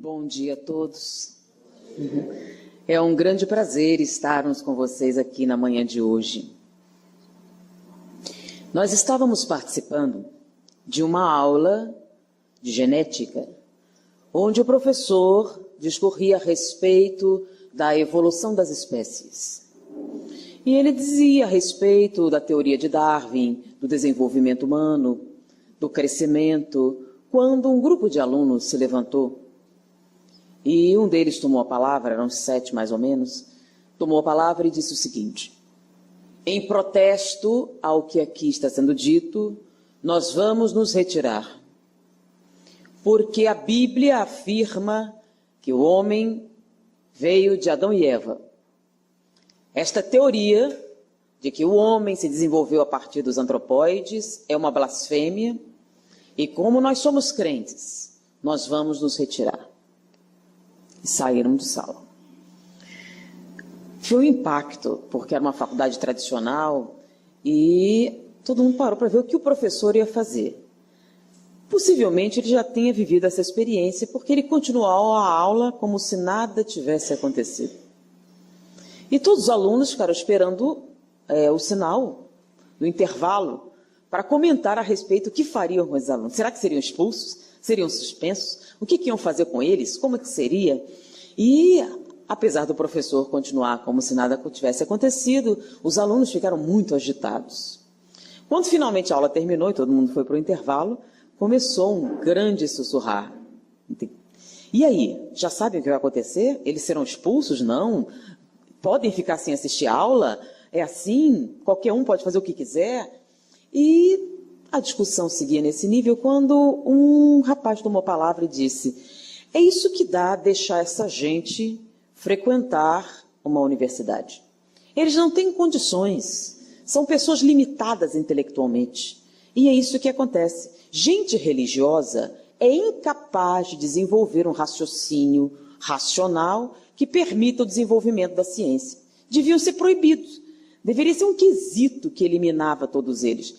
Bom dia a todos. É um grande prazer estarmos com vocês aqui na manhã de hoje. Nós estávamos participando de uma aula de genética, onde o professor discorria a respeito da evolução das espécies. E ele dizia a respeito da teoria de Darwin, do desenvolvimento humano, do crescimento, quando um grupo de alunos se levantou e um deles tomou a palavra, eram 7 mais ou menos, tomou a palavra e disse o seguinte: em protesto ao que aqui está sendo dito, nós vamos nos retirar, porque a Bíblia afirma que o homem veio de Adão e Eva. Esta teoria de que o homem se desenvolveu a partir dos antropóides é uma blasfêmia, e como nós somos crentes, nós vamos nos retirar. E saíram de sala. Foi um impacto, porque era uma faculdade tradicional, e todo mundo parou para ver o que o professor ia fazer. Possivelmente ele já tenha vivido essa experiência, porque ele continuou a aula como se nada tivesse acontecido. E todos os alunos ficaram esperando o sinal do intervalo para comentar a respeito do que fariam com os alunos. Será que seriam expulsos? Seriam suspensos? O que iam fazer com eles? Como é que seria? E, apesar do professor continuar como se nada tivesse acontecido, os alunos ficaram muito agitados. Quando finalmente a aula terminou e todo mundo foi para o intervalo, começou um grande sussurrar. E aí, já sabem o que vai acontecer? Eles serão expulsos? Não? Podem ficar sem assistir a aula? É assim? Qualquer um pode fazer o que quiser? E a discussão seguia nesse nível quando um rapaz tomou a palavra e disse: é isso que dá deixar essa gente frequentar uma universidade. Eles não têm condições, são pessoas limitadas intelectualmente. E é isso que acontece. Gente religiosa é incapaz de desenvolver um raciocínio racional que permita o desenvolvimento da ciência. Deviam ser proibidos. Deveria ser um quesito que eliminava todos eles.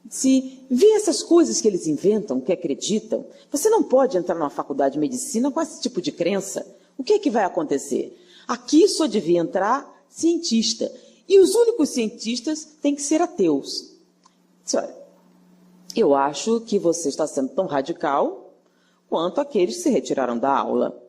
Se vê essas coisas que eles inventam, que acreditam, você não pode entrar numa faculdade de medicina com esse tipo de crença. O que é que vai acontecer? Aqui só devia entrar cientista. E os únicos cientistas têm que ser ateus. Olha, eu acho que você está sendo tão radical quanto aqueles que se retiraram da aula.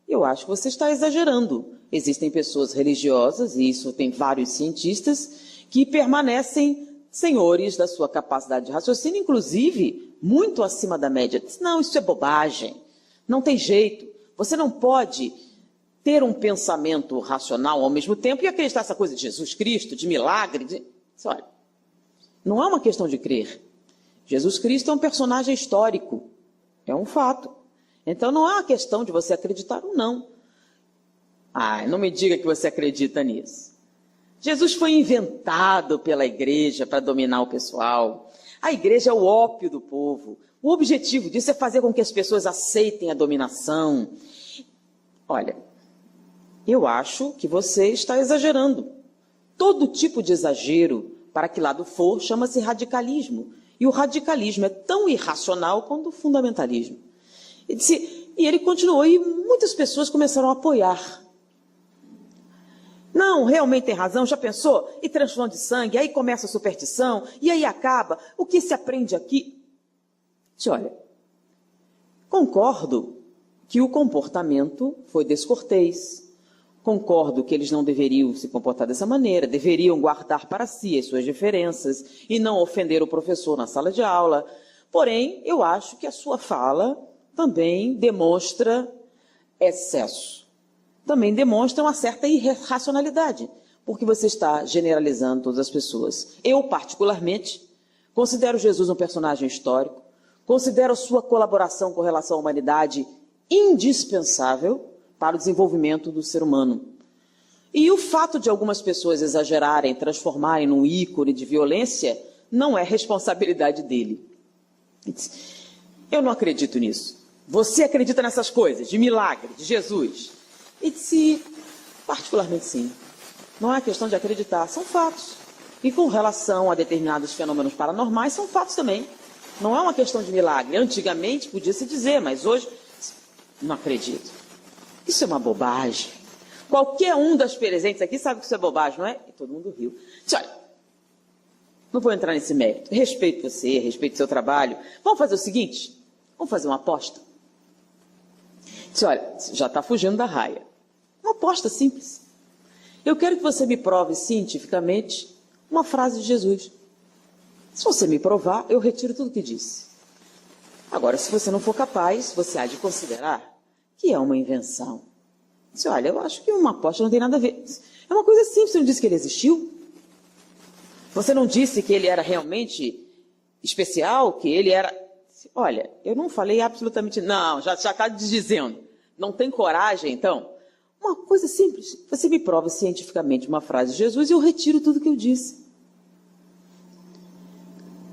Eu acho que você está exagerando. Existem pessoas religiosas, e isso tem vários cientistas, que permanecem senhores da sua capacidade de raciocínio, inclusive muito acima da média. Não, isso é bobagem, não tem jeito. Você não pode ter um pensamento racional ao mesmo tempo e acreditar nessa coisa de Jesus Cristo, de milagre. Olha, não é uma questão de crer. Jesus Cristo é um personagem histórico, é um fato. Então não é uma questão de você acreditar ou não. Não me diga que você acredita nisso. Jesus foi inventado pela igreja para dominar o pessoal. A igreja é o ópio do povo. O objetivo disso é fazer com que as pessoas aceitem a dominação. Olha, eu acho que você está exagerando. Todo tipo de exagero, para que lado for, chama-se radicalismo. E o radicalismo é tão irracional quanto o fundamentalismo. E ele continuou, e muitas pessoas começaram a apoiar. Não, realmente tem razão, já pensou? E transfusão de sangue, aí começa a superstição, e aí acaba. O que se aprende aqui? Olha, concordo que o comportamento foi descortês. Concordo que eles não deveriam se comportar dessa maneira, deveriam guardar para si as suas diferenças e não ofender o professor na sala de aula. Porém, eu acho que a sua fala também demonstra excesso. Também demonstra uma certa irracionalidade, porque você está generalizando todas as pessoas. Eu, particularmente, considero Jesus um personagem histórico, considero a sua colaboração com relação à humanidade indispensável para o desenvolvimento do ser humano. E o fato de algumas pessoas exagerarem, transformarem num ícone de violência, não é responsabilidade dele. Eu não acredito nisso. Você acredita nessas coisas, de milagre, de Jesus? E disse, particularmente sim. Não é questão de acreditar, são fatos. E com relação a determinados fenômenos paranormais, são fatos também. Não é uma questão de milagre. Antigamente podia se dizer, mas hoje Não acredito. Isso é uma bobagem. Qualquer um das presentes aqui sabe que isso é bobagem, não é? E todo mundo riu. Disse, olha, não vou entrar nesse mérito. Respeito você, respeito o seu trabalho. Vamos fazer o seguinte? Vamos fazer uma aposta. Disse, olha, já está fugindo da raia. Uma aposta simples. Eu quero que você me prove cientificamente uma frase de Jesus. Se você me provar, eu retiro tudo que disse. Agora, se você não for capaz, você há de considerar que é uma invenção. Disse, olha, eu acho que uma aposta não tem nada a ver. É uma coisa simples, você não disse que ele existiu? Você não disse que ele era realmente especial, que ele era... Olha, eu não falei absolutamente... Não, já está dizendo. Não tem coragem, então? Uma coisa simples. Você me prova cientificamente uma frase de Jesus e eu retiro tudo que eu disse.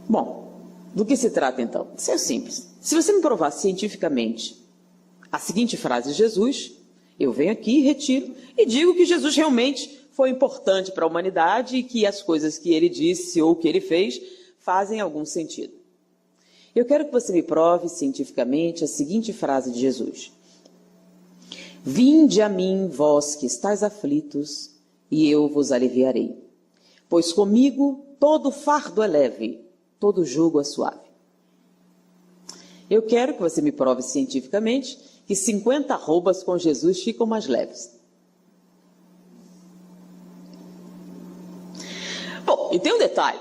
Bom, do que se trata, então? Isso é simples. Se você me provar cientificamente a seguinte frase de Jesus, eu venho aqui, retiro e digo que Jesus realmente foi importante para a humanidade e que as coisas que ele disse ou que ele fez fazem algum sentido. Eu quero que você me prove cientificamente a seguinte frase de Jesus. Vinde a mim, vós que estáis aflitos, e eu vos aliviarei. Pois comigo todo fardo é leve, todo jugo é suave. Eu quero que você me prove cientificamente que 50 arrobas com Jesus ficam mais leves. Bom, e tem um detalhe.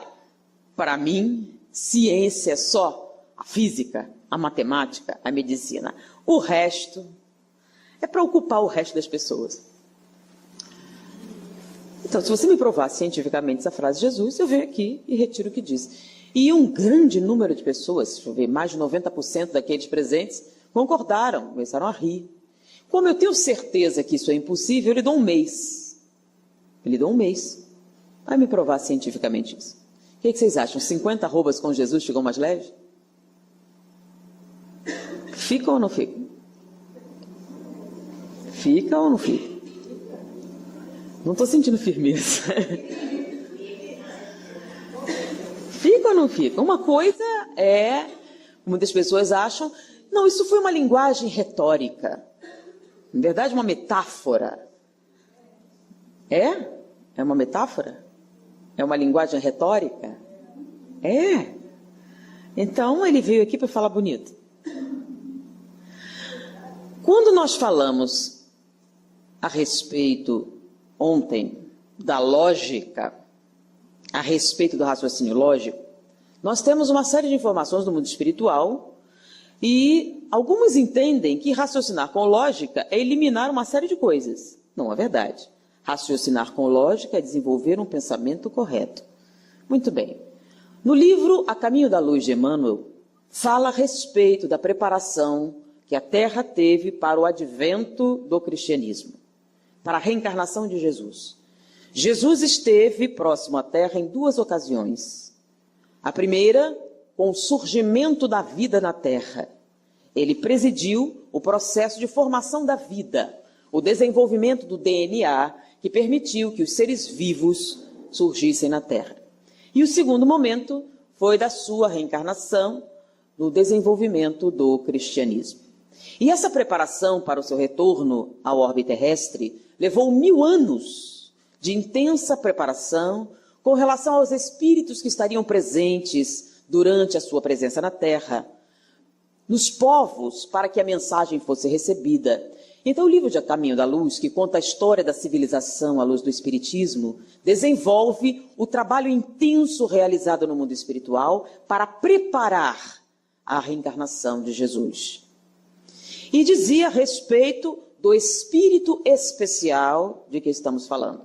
Para mim, ciência é só a física, a matemática, a medicina. O resto é para ocupar o resto das pessoas. Então, se você me provar cientificamente essa frase de Jesus, eu venho aqui e retiro o que diz. E um grande número de pessoas, deixa eu ver, mais de 90% daqueles presentes, concordaram, começaram a rir. Como eu tenho certeza que isso é impossível, eu lhe dou um mês. Eu lhe dou um mês. Vai me provar cientificamente isso. O que vocês acham? 50 arrobas com Jesus ficam mais leves? Ficam ou não ficam? Fica ou não fica? Não estou sentindo firmeza. Fica ou não fica? Uma coisa é, muitas pessoas acham, não, isso foi uma linguagem retórica. Na verdade, uma metáfora. É? É uma metáfora? É uma linguagem retórica? É. Então, ele veio aqui para falar bonito. Quando nós falamos a respeito, ontem, da lógica, a respeito do raciocínio lógico, nós temos uma série de informações do mundo espiritual e alguns entendem que raciocinar com lógica é eliminar uma série de coisas. Não é verdade. Raciocinar com lógica é desenvolver um pensamento correto. Muito bem. No livro A Caminho da Luz de Emmanuel, fala a respeito da preparação que a Terra teve para o advento do cristianismo, para a reencarnação de Jesus. Jesus esteve próximo à Terra em duas ocasiões. A primeira, com o surgimento da vida na Terra. Ele presidiu o processo de formação da vida, o desenvolvimento do DNA, que permitiu que os seres vivos surgissem na Terra. E o segundo momento foi da sua reencarnação no desenvolvimento do cristianismo. E essa preparação para o seu retorno ao orbe terrestre levou 1000 anos de intensa preparação com relação aos espíritos que estariam presentes durante a sua presença na Terra, nos povos, para que a mensagem fosse recebida. Então, o livro de A Caminho da Luz, que conta a história da civilização à luz do Espiritismo, desenvolve o trabalho intenso realizado no mundo espiritual para preparar a reencarnação de Jesus. E dizia a respeito do espírito especial de que estamos falando.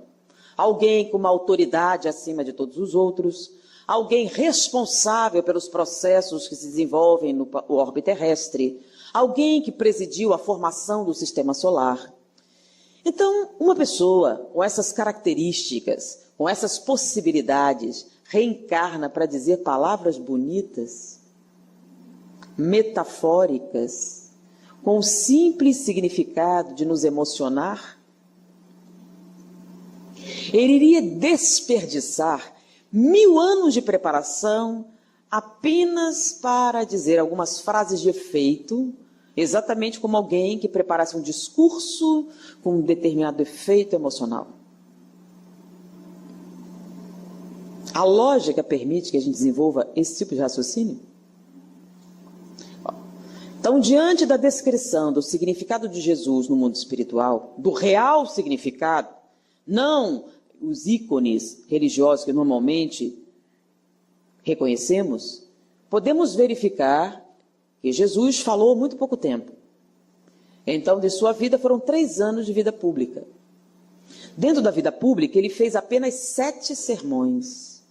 Alguém com uma autoridade acima de todos os outros, alguém responsável pelos processos que se desenvolvem no orbe terrestre, alguém que presidiu a formação do sistema solar. Então, uma pessoa com essas características, com essas possibilidades, reencarna para dizer palavras bonitas, metafóricas, com o simples significado de nos emocionar. Ele iria desperdiçar 1000 anos de preparação apenas para dizer algumas frases de efeito exatamente como alguém que preparasse um discurso com um determinado efeito emocional. A lógica permite que a gente desenvolva esse tipo de raciocínio? Então, diante da descrição do significado de Jesus no mundo espiritual, do real significado, não os ícones religiosos que normalmente reconhecemos, podemos verificar que Jesus falou muito pouco tempo. Então, de sua vida, foram 3 anos de vida pública. Dentro da vida pública, ele fez apenas 7 sermões.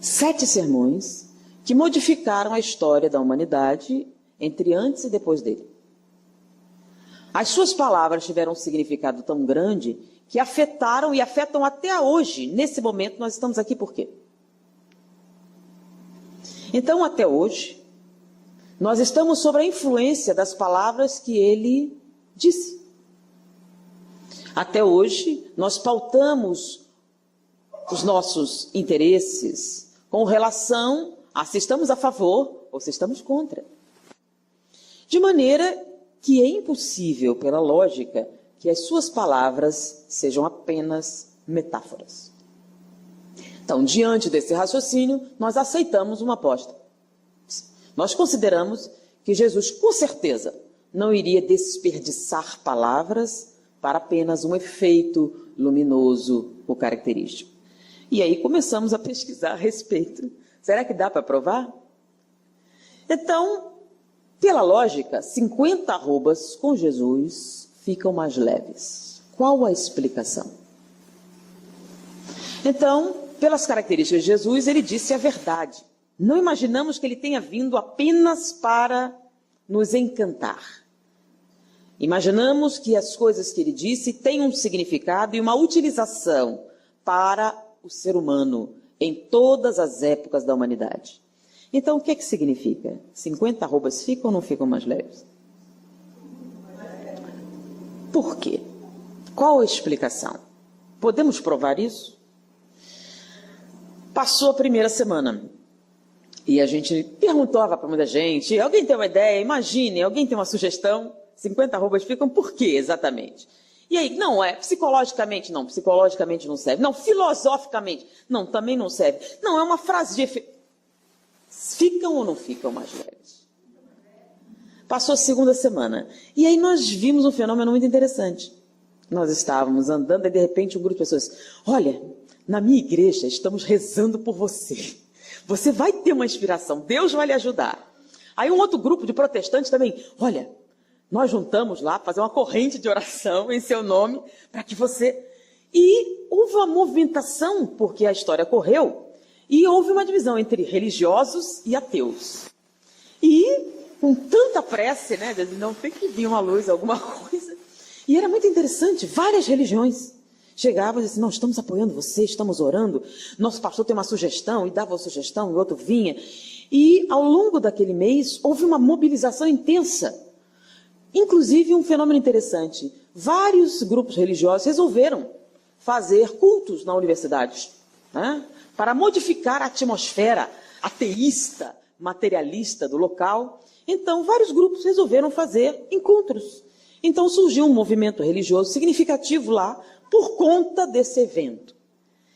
7 sermões que modificaram a história da humanidade entre antes e depois dele. As suas palavras tiveram um significado tão grande que afetaram e afetam até hoje. Nesse momento, nós estamos aqui por quê? Então, até hoje, nós estamos sob a influência das palavras que ele disse. Até hoje, nós pautamos os nossos interesses com relação a se estamos a favor ou se estamos contra. De maneira que é impossível, pela lógica, que as suas palavras sejam apenas metáforas. Então, diante desse raciocínio, nós aceitamos uma aposta. Nós consideramos que Jesus, com certeza, não iria desperdiçar palavras para apenas um efeito luminoso ou característico. E aí começamos a pesquisar a respeito. Será que dá para provar? Então, pela lógica, 50 arrobas com Jesus ficam mais leves. Qual a explicação? Então, pelas características de Jesus, ele disse a verdade. Não imaginamos que ele tenha vindo apenas para nos encantar. Imaginamos que as coisas que ele disse têm um significado e uma utilização para o ser humano em todas as épocas da humanidade. Então, o que é que significa? 50 arrobas ficam ou não ficam mais leves? Por quê? Qual a explicação? Podemos provar isso? Passou a primeira semana e a gente perguntava para muita gente, alguém tem uma ideia? Imagine, alguém tem uma sugestão? 50 arrobas ficam por quê exatamente? E aí, não é, psicologicamente não serve. Não, filosoficamente, não, também não serve. Não, é uma frase de efeito. Ficam ou não ficam mais leves? Passou a segunda semana. E aí nós vimos um fenômeno muito interessante. Nós estávamos andando e de repente um grupo de pessoas, olha, na minha igreja estamos rezando por você. Você vai ter uma inspiração, Deus vai lhe ajudar. Aí um outro grupo de protestantes também, olha, nós juntamos lá, fazer uma corrente de oração em seu nome, para que você... E houve uma movimentação, porque a história correu, e houve uma divisão entre religiosos e ateus. E com tanta prece, né, não tem que vir uma luz, alguma coisa. E era muito interessante, várias religiões chegavam e diziam, não, estamos apoiando você, estamos orando, nosso pastor tem uma sugestão, e dava a sugestão, o outro vinha. E ao longo daquele mês, houve uma mobilização intensa. Inclusive, um fenômeno interessante, vários grupos religiosos resolveram fazer cultos na universidade, né, para modificar a atmosfera ateísta, materialista do local. Então, vários grupos resolveram fazer encontros. Então, surgiu um movimento religioso significativo lá por conta desse evento.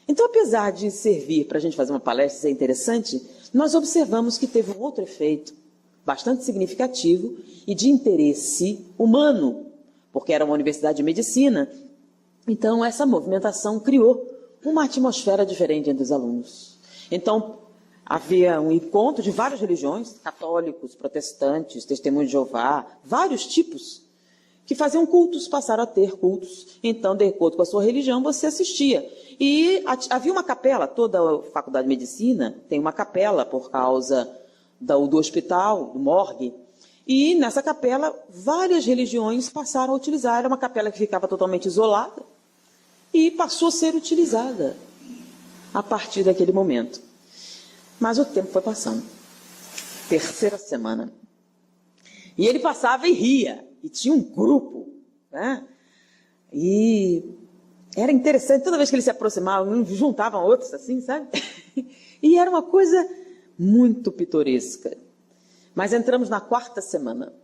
Então, apesar de servir para a gente fazer uma palestra, isso é interessante, nós observamos que teve um outro efeito bastante significativo e de interesse humano, porque era uma universidade de medicina. Então, essa movimentação criou uma atmosfera diferente entre os alunos. Então, havia um encontro de várias religiões, católicos, protestantes, testemunhos de Jeová, vários tipos, que faziam cultos, passaram a ter cultos. Então, de acordo com a sua religião, você assistia. E havia uma capela, toda a faculdade de medicina tem uma capela por causa do hospital, do morgue. E nessa capela, várias religiões passaram a utilizar. Era uma capela que ficava totalmente isolada e passou a ser utilizada a partir daquele momento. Mas o tempo foi passando. Terceira semana. E ele passava e ria. E tinha um grupo, né? E era interessante, toda vez que ele se aproximava, uns juntavam outros assim, sabe? E era uma coisa muito pitoresca. Mas entramos na 4ª semana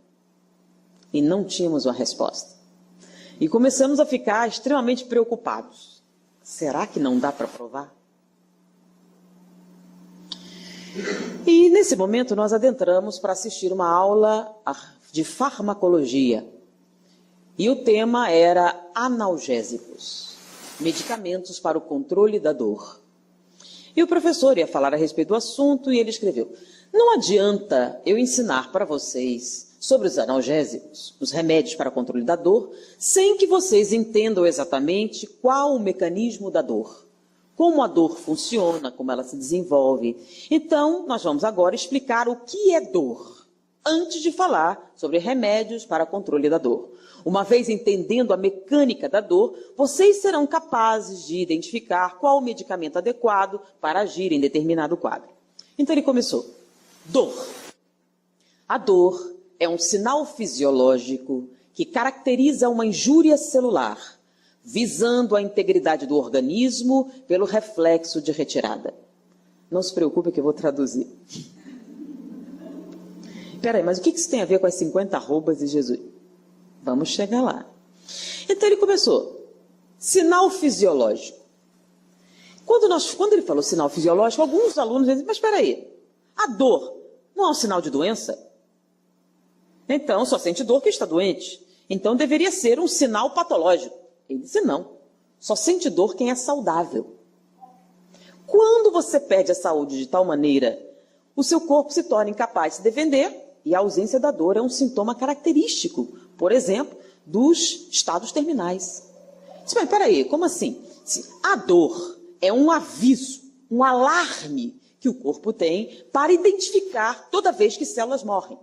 e não tínhamos uma resposta. E começamos a ficar extremamente preocupados. Será que não dá para provar? E nesse momento nós adentramos para assistir uma aula de farmacologia. E o tema era analgésicos, medicamentos para o controle da dor. E o professor ia falar a respeito do assunto e ele escreveu: não adianta eu ensinar para vocês sobre os analgésicos, os remédios para o controle da dor, sem que vocês entendam exatamente qual o mecanismo da dor, como a dor funciona, como ela se desenvolve. Então, nós vamos agora explicar o que é dor, antes de falar sobre remédios para controle da dor. Uma vez entendendo a mecânica da dor, vocês serão capazes de identificar qual o medicamento adequado para agir em determinado quadro. Então ele começou. Dor. A dor é um sinal fisiológico que caracteriza uma injúria celular, visando a integridade do organismo pelo reflexo de retirada. Não se preocupe que eu vou traduzir. Espera aí, mas o que isso tem a ver com as 50 arrobas de Jesus? Vamos chegar lá. Então ele começou. Sinal fisiológico. Quando ele falou sinal fisiológico, alguns alunos dizem, mas espera aí, a dor não é um sinal de doença? Então, só sente dor quem está doente. Então, deveria ser um sinal patológico. Ele disse, não. Só sente dor quem é saudável. Quando você perde a saúde de tal maneira, o seu corpo se torna incapaz de se defender e a ausência da dor é um sintoma característico, por exemplo, dos estados terminais. Mas, espera aí, como assim? A dor é um aviso, um alarme que o corpo tem para identificar toda vez que células morrem.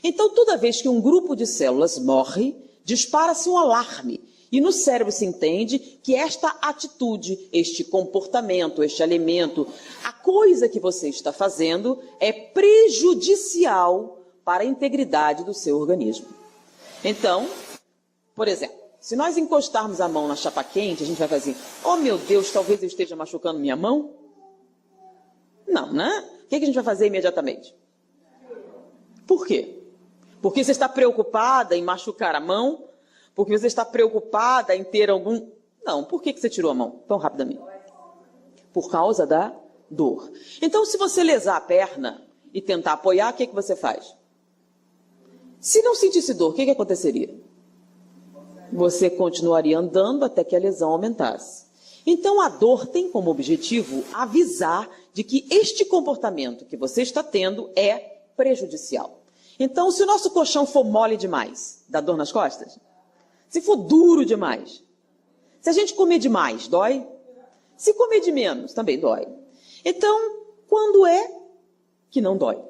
Então, toda vez que um grupo de células morre, dispara-se um alarme. E no cérebro se entende que esta atitude, este comportamento, este alimento, a coisa que você está fazendo é prejudicial para a integridade do seu organismo. Então, por exemplo, se nós encostarmos a mão na chapa quente, a gente vai fazer, oh meu Deus, talvez eu esteja machucando minha mão? Não, né? O que a gente vai fazer imediatamente? Por quê? Porque você está preocupada em machucar a mão? Porque você está preocupada em ter algum... Não, por que você tirou a mão tão rapidamente? Por causa da dor. Então, se você lesar a perna e tentar apoiar, o que você faz? Se não sentisse dor, o que aconteceria? Você continuaria andando até que a lesão aumentasse. Então, a dor tem como objetivo avisar de que este comportamento que você está tendo é prejudicial. Então, se o nosso colchão for mole demais, dá dor nas costas? Se for duro demais? Se a gente comer demais, dói? Se comer de menos, também dói. Então, quando é que não dói?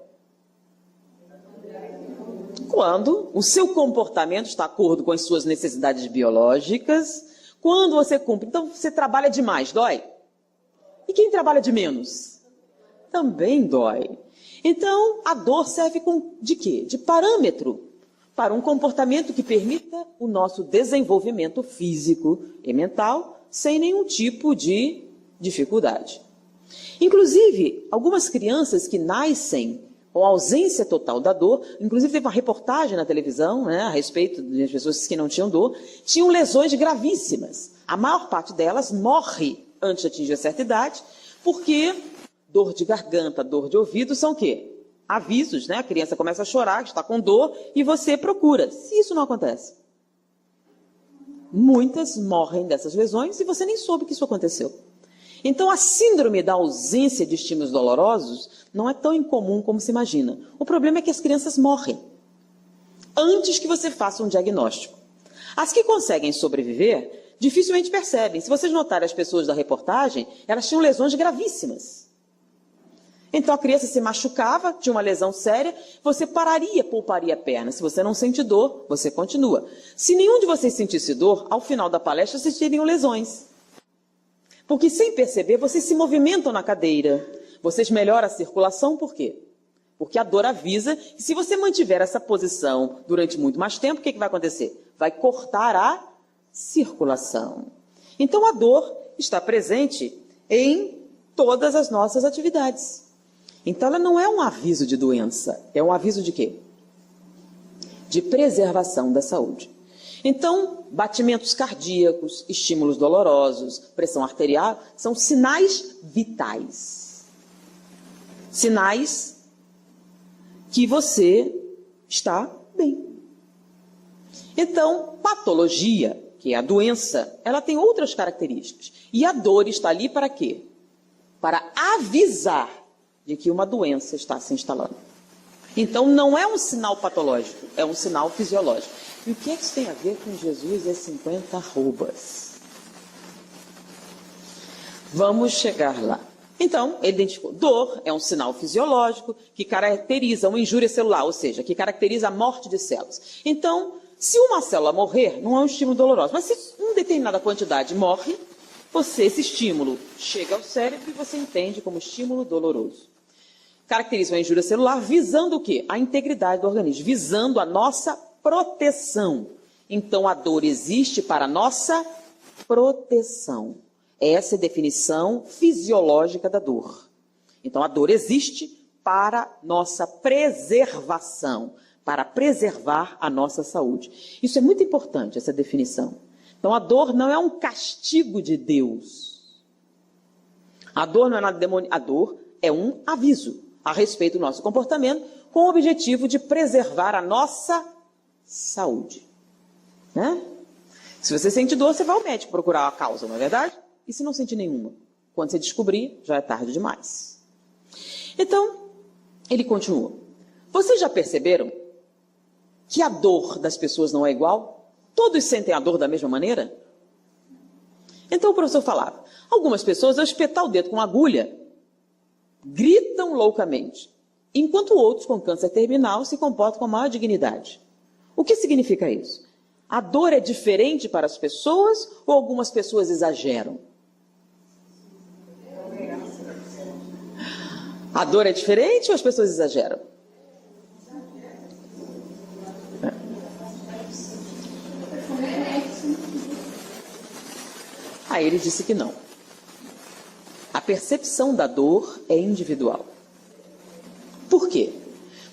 Quando o seu comportamento está de acordo com as suas necessidades biológicas, quando você cumpre. Então, você trabalha demais, dói? E quem trabalha de menos? Também dói. Então, a dor serve de quê? De parâmetro para um comportamento que permita o nosso desenvolvimento físico e mental sem nenhum tipo de dificuldade. Inclusive, algumas crianças que nascem com ausência total da dor, inclusive teve uma reportagem na televisão, né, a respeito das pessoas que não tinham dor, tinham lesões gravíssimas. A maior parte delas morre antes de atingir a certa idade, porque dor de garganta, dor de ouvido são o quê? Avisos, né? A criança começa a chorar, está com dor, e você procura. Se isso não acontece, muitas morrem dessas lesões e você nem soube que isso aconteceu. Então, a síndrome da ausência de estímulos dolorosos não é tão incomum como se imagina. O problema é que as crianças morrem antes que você faça um diagnóstico. As que conseguem sobreviver dificilmente percebem. Se vocês notarem as pessoas da reportagem, elas tinham lesões gravíssimas. Então a criança se machucava, tinha uma lesão séria, você pouparia a perna. Se você não sente dor, você continua. Se nenhum de vocês sentisse dor, ao final da palestra vocês teriam lesões. Porque sem perceber, vocês se movimentam na cadeira. Vocês melhoram a circulação, por quê? Porque a dor avisa que se você mantiver essa posição durante muito mais tempo, o que vai acontecer? Vai cortar a circulação. Então a dor está presente em todas as nossas atividades. Então, ela não é um aviso de doença, é um aviso de quê? De preservação da saúde. Então, batimentos cardíacos, estímulos dolorosos, pressão arterial, são sinais vitais. Sinais que você está bem. Então, patologia, que é a doença, ela tem outras características. E a dor está ali para quê? Para avisar de que uma doença está se instalando. Então, não é um sinal patológico, é um sinal fisiológico. E o que é que isso tem a ver com Jesus e as 50 arrobas? Vamos chegar lá. Então, ele identificou. Dor é um sinal fisiológico que caracteriza uma injúria celular, ou seja, que caracteriza a morte de células. Então, se uma célula morrer, não é um estímulo doloroso. Mas se uma determinada quantidade morre, esse estímulo chega ao cérebro e você entende como estímulo doloroso. Caracteriza uma injúria celular visando o quê? A integridade do organismo, visando a nossa proteção. Então, a dor existe para a nossa proteção. Essa é a definição fisiológica da dor. Então, a dor existe para nossa preservação, para preservar a nossa saúde. Isso é muito importante, essa definição. Então, a dor não é um castigo de Deus. A dor não é nada demoníaco. A dor é um aviso a respeito do nosso comportamento, com o objetivo de preservar a nossa saúde. Né? Se você sente dor, você vai ao médico procurar a causa, não é verdade? E se não sentir nenhuma? Quando você descobrir, já é tarde demais. Então, ele continua. Vocês já perceberam que a dor das pessoas não é igual? Todos sentem a dor da mesma maneira? Então o professor falava, algumas pessoas, ao espetar o dedo com agulha, gritam loucamente, enquanto outros com câncer terminal se comportam com a maior dignidade. O que significa isso? A dor é diferente para as pessoas ou algumas pessoas exageram? A dor é diferente ou as pessoas exageram? Aí ele disse que não. A percepção da dor é individual. Por quê?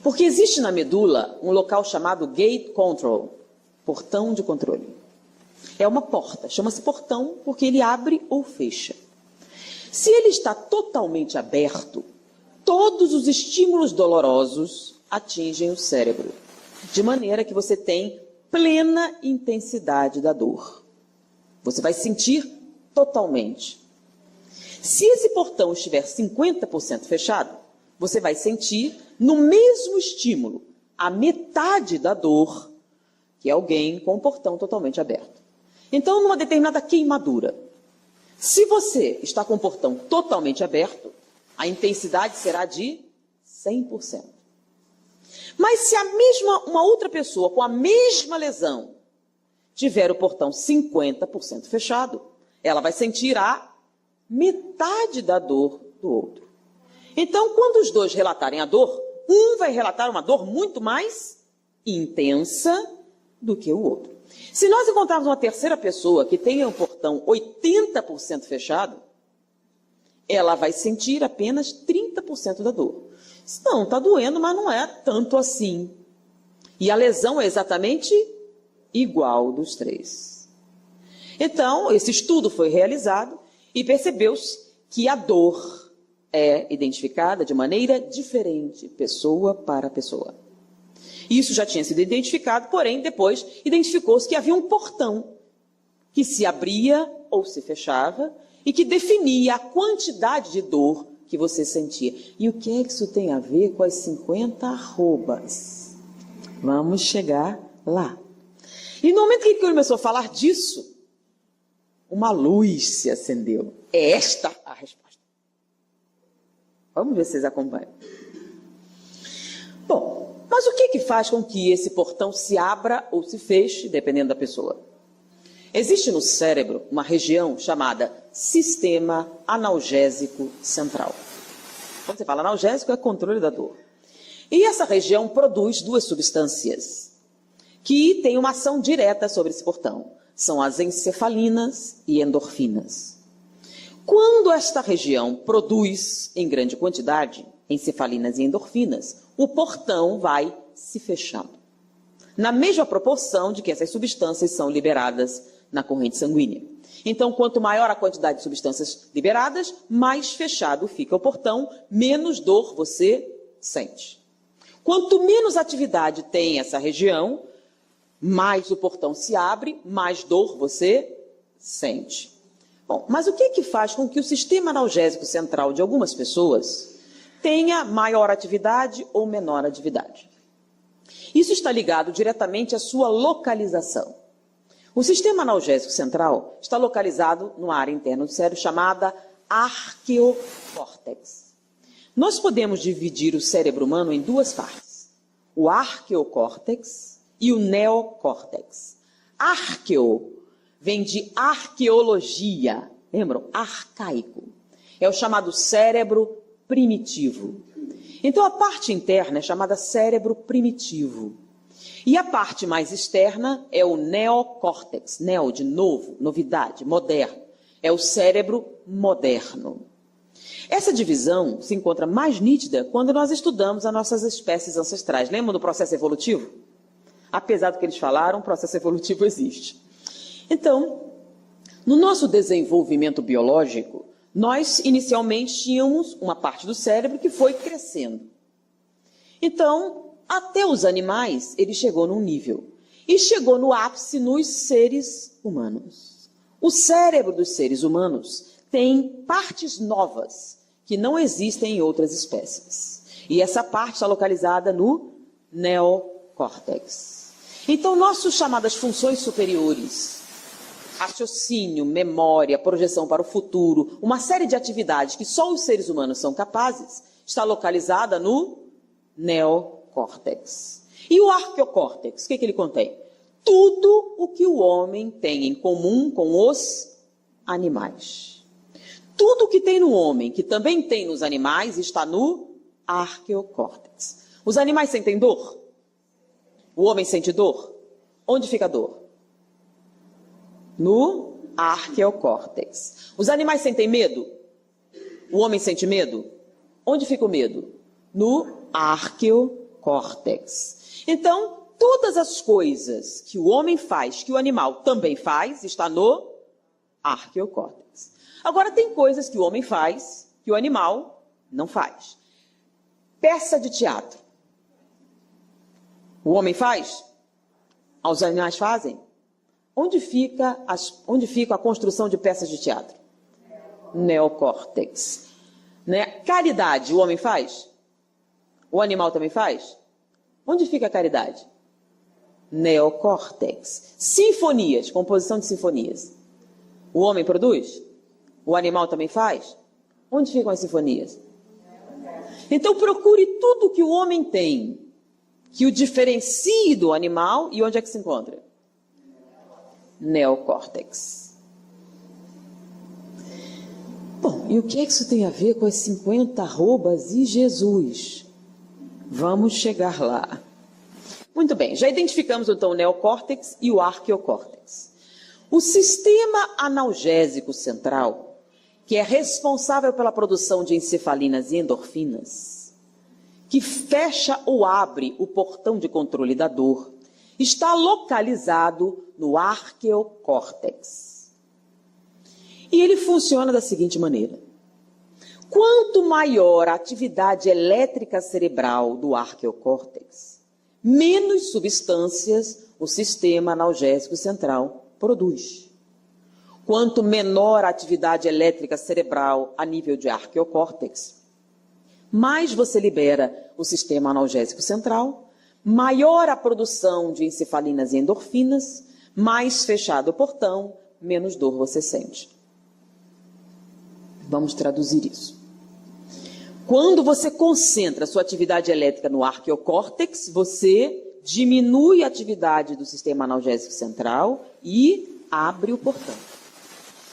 Porque existe na medula um local chamado gate control, portão de controle. É uma porta, chama-se portão porque ele abre ou fecha. Se ele está totalmente aberto, todos os estímulos dolorosos atingem o cérebro, de maneira que você tem plena intensidade da dor. Você vai sentir totalmente. Se esse portão estiver 50% fechado, você vai sentir no mesmo estímulo a metade da dor que alguém com o portão totalmente aberto. Então, numa determinada queimadura, se você está com o portão totalmente aberto, a intensidade será de 100%. Mas se uma outra pessoa com a mesma lesão tiver o portão 50% fechado, ela vai sentir a metade da dor do outro. Então, quando os dois relatarem a dor, um vai relatar uma dor muito mais intensa do que o outro. Se nós encontrarmos uma terceira pessoa que tenha o portão 80% fechado, ela vai sentir apenas 30% da dor. Não, está doendo, mas não é tanto assim. E a lesão é exatamente igual dos três. Então, esse estudo foi realizado e percebeu-se que a dor é identificada de maneira diferente, pessoa para pessoa. Isso já tinha sido identificado, porém, depois identificou-se que havia um portão que se abria ou se fechava e que definia a quantidade de dor que você sentia. E o que é que isso tem a ver com as 50 arrobas? Vamos chegar lá. E no momento que ele começou a falar disso, uma luz se acendeu. É esta a resposta. Vamos ver se vocês acompanham. Bom, mas o que faz com que esse portão se abra ou se feche, dependendo da pessoa? Existe no cérebro uma região chamada sistema analgésico central. Quando você fala analgésico, é controle da dor. E essa região produz duas substâncias que têm uma ação direta sobre esse portão. São as encefalinas e endorfinas. Quando esta região produz em grande quantidade, encefalinas e endorfinas, o portão vai se fechando. Na mesma proporção de que essas substâncias são liberadas na corrente sanguínea. Então, quanto maior a quantidade de substâncias liberadas, mais fechado fica o portão, menos dor você sente. Quanto menos atividade tem essa região, mais o portão se abre, mais dor você sente. Bom, mas o que é que faz com que o sistema analgésico central de algumas pessoas tenha maior atividade ou menor atividade? Isso está ligado diretamente à sua localização. O sistema analgésico central está localizado numa área interna do cérebro chamada arqueocórtex. Nós podemos dividir o cérebro humano em duas partes, o arqueocórtex e o neocórtex. Arqueo vem de arqueologia, lembram? Arcaico. É o chamado cérebro primitivo. Então a parte interna é chamada cérebro primitivo. E a parte mais externa é o neocórtex, neo de novo, novidade, moderno. É o cérebro moderno. Essa divisão se encontra mais nítida quando nós estudamos as nossas espécies ancestrais. Lembram do processo evolutivo? Apesar do que eles falaram, o processo evolutivo existe. Então, no nosso desenvolvimento biológico, nós inicialmente tínhamos uma parte do cérebro que foi crescendo. Então, até os animais, ele chegou num nível. E chegou no ápice nos seres humanos. O cérebro dos seres humanos tem partes novas que não existem em outras espécies. E essa parte está localizada no neocórtex. Então, nossas chamadas funções superiores, raciocínio, memória, projeção para o futuro, uma série de atividades que só os seres humanos são capazes, está localizada no neocórtex. E o arqueocórtex, o que ele contém? Tudo o que o homem tem em comum com os animais. Tudo o que tem no homem, que também tem nos animais, está no arqueocórtex. Os animais sentem dor? O homem sente dor? Onde fica a dor? No arqueocórtex. Os animais sentem medo? O homem sente medo? Onde fica o medo? No arqueocórtex. Então, todas as coisas que o homem faz, que o animal também faz, está no arqueocórtex. Agora, tem coisas que o homem faz, que o animal não faz. Peça de teatro. O homem faz? Os animais fazem? Onde fica a construção de peças de teatro? Neocórtex. Né? Caridade, o homem faz? O animal também faz? Onde fica a caridade? Neocórtex. Sinfonias, composição de sinfonias. O homem produz? O animal também faz? Onde ficam as sinfonias? Então procure tudo que o homem tem, que o diferencie do animal, e onde é que se encontra? Neocórtex. Bom, e o que é que isso tem a ver com as 50 arrobas e Jesus? Vamos chegar lá. Muito bem, já identificamos então o neocórtex e o arqueocórtex. O sistema analgésico central, que é responsável pela produção de encefalinas e endorfinas, que fecha ou abre o portão de controle da dor, está localizado no arqueocórtex. E ele funciona da seguinte maneira. Quanto maior a atividade elétrica cerebral do arqueocórtex, menos substâncias o sistema analgésico central produz. Quanto menor a atividade elétrica cerebral a nível de arqueocórtex, mais você libera o sistema analgésico central, maior a produção de encefalinas e endorfinas, mais fechado o portão, menos dor você sente. Vamos traduzir isso. Quando você concentra sua atividade elétrica no arqueocórtex, você diminui a atividade do sistema analgésico central e abre o portão.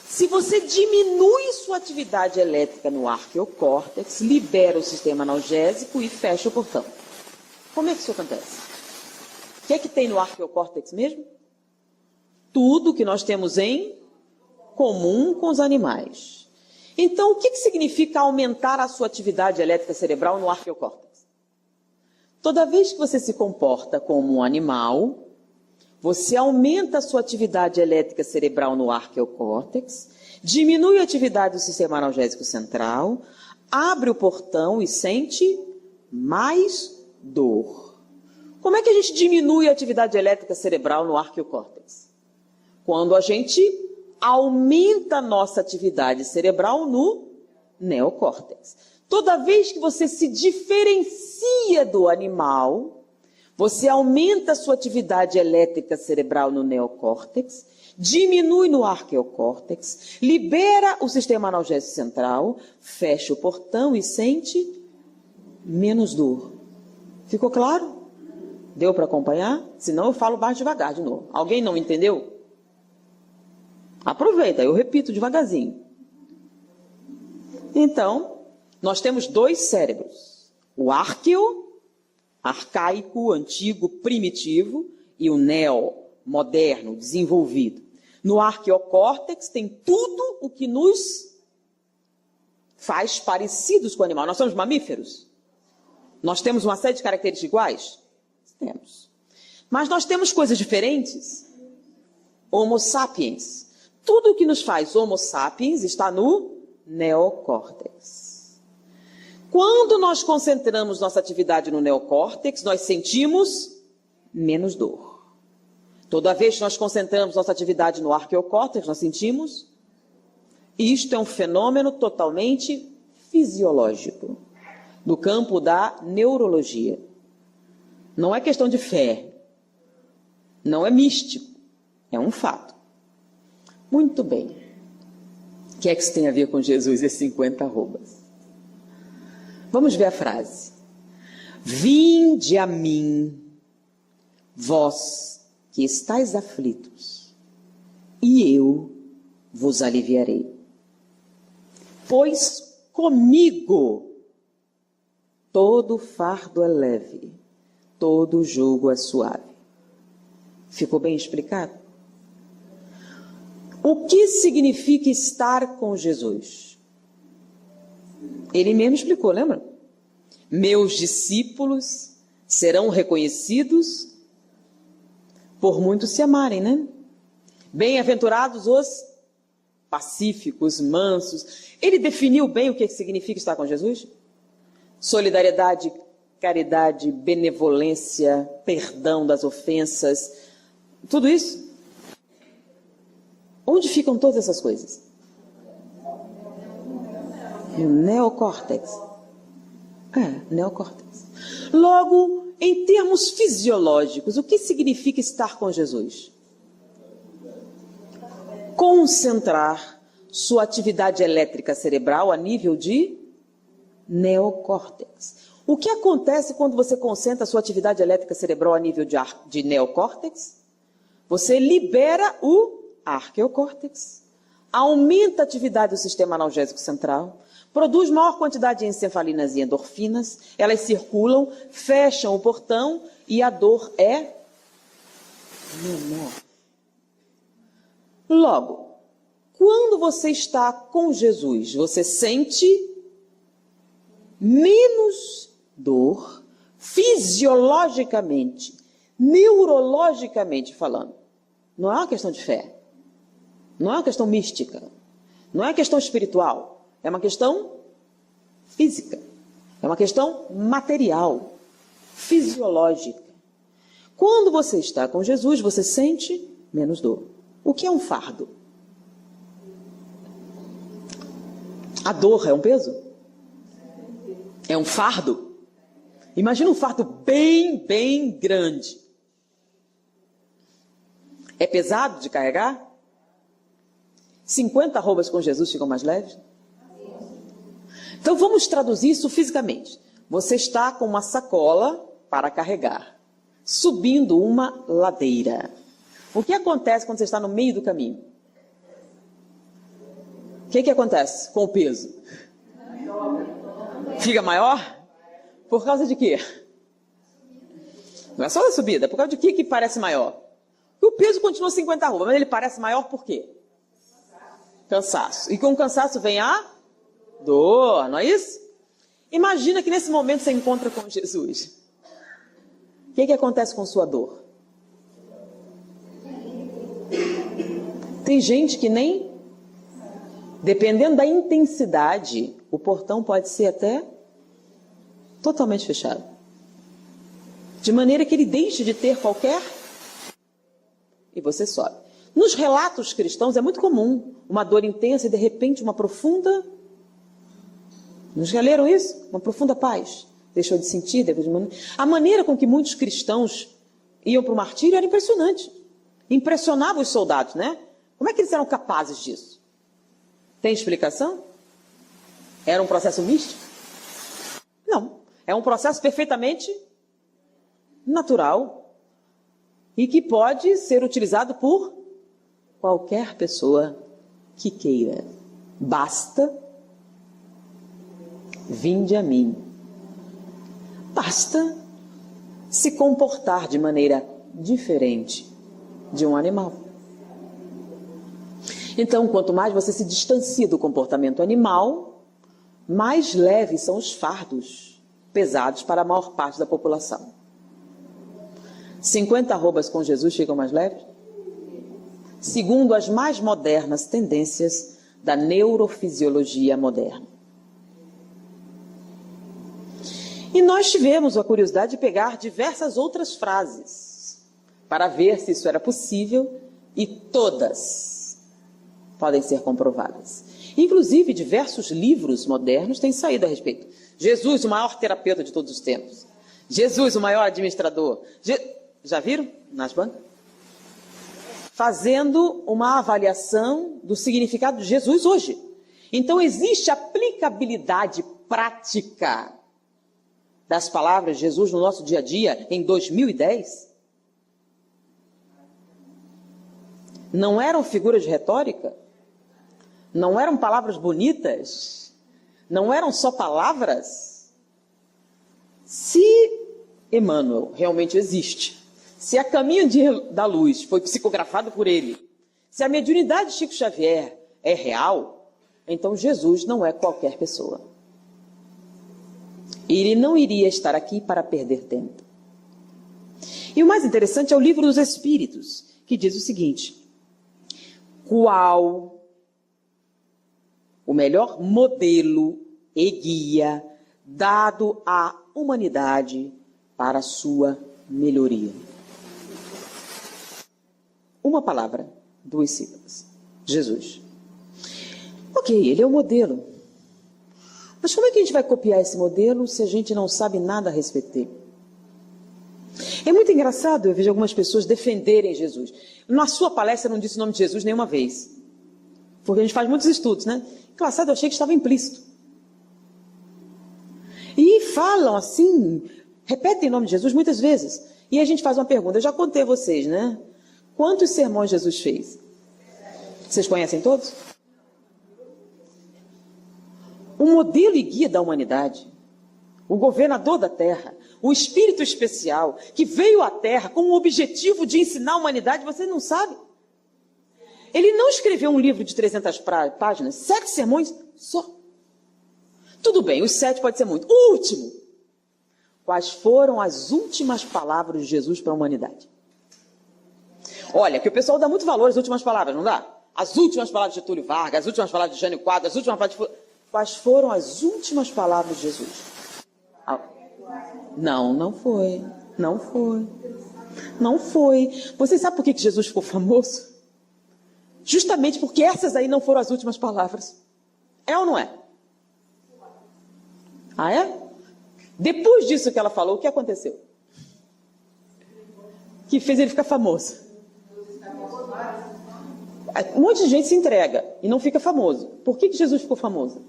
Se você diminui sua atividade elétrica no arqueocórtex, libera o sistema analgésico e fecha o portão. Como é que isso acontece? O que é que tem no arqueocórtex mesmo? Tudo que nós temos em comum com os animais. Então, o que significa aumentar a sua atividade elétrica cerebral no arqueocórtex? Toda vez que você se comporta como um animal, você aumenta a sua atividade elétrica cerebral no arqueocórtex, diminui a atividade do sistema analgésico central, abre o portão e sente mais dor. Como é que a gente diminui a atividade elétrica cerebral no arqueocórtex? Quando a gente aumenta a nossa atividade cerebral no neocórtex. Toda vez que você se diferencia do animal, você aumenta a sua atividade elétrica cerebral no neocórtex, diminui no arqueocórtex, libera o sistema analgésico central, fecha o portão e sente menos dor. Ficou claro? Deu para acompanhar? Senão eu falo mais devagar de novo. Alguém não entendeu? Aproveita, eu repito devagarzinho. Então, nós temos dois cérebros. O arqueo, arcaico, antigo, primitivo, e o neo, moderno, desenvolvido. No arqueocórtex tem tudo o que nos faz parecidos com o animal. Nós somos mamíferos? Nós temos uma série de características iguais? Temos. Mas nós temos coisas diferentes? Homo sapiens. Tudo o que nos faz Homo sapiens está no neocórtex. Quando nós concentramos nossa atividade no neocórtex, nós sentimos menos dor. Toda vez que nós concentramos nossa atividade no arqueocórtex, nós sentimos. Isto é um fenômeno totalmente fisiológico, do campo da neurologia. Não é questão de fé, não é místico, é um fato. Muito bem. O que é que isso tem a ver com Jesus e 50 arrobas? Vamos ver a frase. Vinde a mim, vós que estáis aflitos, e eu vos aliviarei. Pois comigo todo fardo é leve, todo jugo é suave. Ficou bem explicado? O que significa estar com Jesus? Ele mesmo explicou, lembra? Meus discípulos serão reconhecidos por muitos se amarem, né? Bem-aventurados os pacíficos, mansos. Ele definiu bem o que significa estar com Jesus? Solidariedade, caridade, benevolência, perdão das ofensas, tudo isso. Onde ficam todas essas coisas? No neocórtex. Neocórtex. Logo, em termos fisiológicos, o que significa estar com Jesus? Concentrar sua atividade elétrica cerebral a nível de neocórtex. O que acontece quando você concentra sua atividade elétrica cerebral a nível de neocórtex? Você libera o arqueocórtex, aumenta a atividade do sistema analgésico central, produz maior quantidade de encefalinas e endorfinas, elas circulam, fecham o portão e a dor é menor. Logo, quando você está com Jesus, você sente menos dor fisiologicamente, neurologicamente falando. Não é uma questão de fé. Não é uma questão mística, não é uma questão espiritual, é uma questão física, é uma questão material, fisiológica. Quando você está com Jesus, você sente menos dor. O que é um fardo? A dor é um peso? É um fardo? Imagina um fardo bem grande. É pesado de carregar? 50 arrobas com Jesus ficam mais leves? Então vamos traduzir isso fisicamente. Você está com uma sacola para carregar, subindo uma ladeira. O que acontece quando você está no meio do caminho? O que acontece com o peso? Fica maior? Por causa de quê? Não é só da subida, é por causa de que parece maior? O peso continua 50 arrobas, mas ele parece maior por quê? Cansaço. E com o cansaço vem a Dor, não é isso? Imagina que nesse momento você encontra com Jesus. O que acontece com sua dor? Tem gente que nem, dependendo da intensidade, o portão pode ser até totalmente fechado. De maneira que ele deixe de ter qualquer... E você sobe. Nos relatos cristãos é muito comum uma dor intensa e de repente uma profunda... Nos já leram isso? Uma profunda paz. Deixou de sentir, a maneira com que muitos cristãos iam para o martírio era impressionante. Impressionava os soldados, né? Como é que eles eram capazes disso? Tem explicação? Era um processo místico? Não. É um processo perfeitamente natural e que pode ser utilizado por qualquer pessoa que queira. Basta, vinde a mim. Basta se comportar de maneira diferente de um animal. Então, quanto mais você se distancia do comportamento animal, mais leves são os fardos pesados para a maior parte da população. 50 arrobas com Jesus ficam mais leves? Segundo as mais modernas tendências da neurofisiologia moderna. E nós tivemos a curiosidade de pegar diversas outras frases para ver se isso era possível e todas podem ser comprovadas. Inclusive, diversos livros modernos têm saído a respeito. Jesus, o maior terapeuta de todos os tempos. Jesus, o maior administrador. Já viram nas bancas? Fazendo uma avaliação do significado de Jesus hoje. Então, existe aplicabilidade prática das palavras de Jesus no nosso dia a dia em 2010? Não eram figuras de retórica? Não eram palavras bonitas? Não eram só palavras? Se Emmanuel realmente existe, se a Caminho da Luz foi psicografado por ele, se a mediunidade de Chico Xavier é real, então Jesus não é qualquer pessoa. Ele não iria estar aqui para perder tempo. E o mais interessante é o Livro dos Espíritos, que diz o seguinte: qual o melhor modelo e guia dado à humanidade para a sua melhoria? Uma palavra, 2 sílabas. Jesus. Ok, ele é o modelo. Mas como é que a gente vai copiar esse modelo se a gente não sabe nada a respeito dele? É muito engraçado, eu vejo algumas pessoas defenderem Jesus. Na sua palestra não disse o nome de Jesus nenhuma vez. Porque a gente faz muitos estudos, né? Engraçado, eu achei que estava implícito. E falam assim, repetem o nome de Jesus muitas vezes. E a gente faz uma pergunta, eu já contei a vocês, né? Quantos sermões Jesus fez? Vocês conhecem todos? O modelo e guia da humanidade, o governador da terra, o espírito especial que veio à terra com o objetivo de ensinar a humanidade, você não sabe? Ele não escreveu um livro de 300 páginas, 7 sermões só. Tudo bem, os 7 pode ser muito. O último. Quais foram as últimas palavras de Jesus para a humanidade? Olha, que o pessoal dá muito valor às últimas palavras, não dá? As últimas palavras de Túlio Vargas, as últimas palavras de Jânio Quadros, as últimas palavras de... Quais foram as últimas palavras de Jesus? Não foi. Não foi. Não foi. Você sabe por que Jesus ficou famoso? Justamente porque essas aí não foram as últimas palavras. É ou não é? Ah, é? Depois disso que ela falou, o que aconteceu? Que fez ele ficar famoso. Um monte de gente se entrega e não fica famoso. Por que Jesus ficou famoso?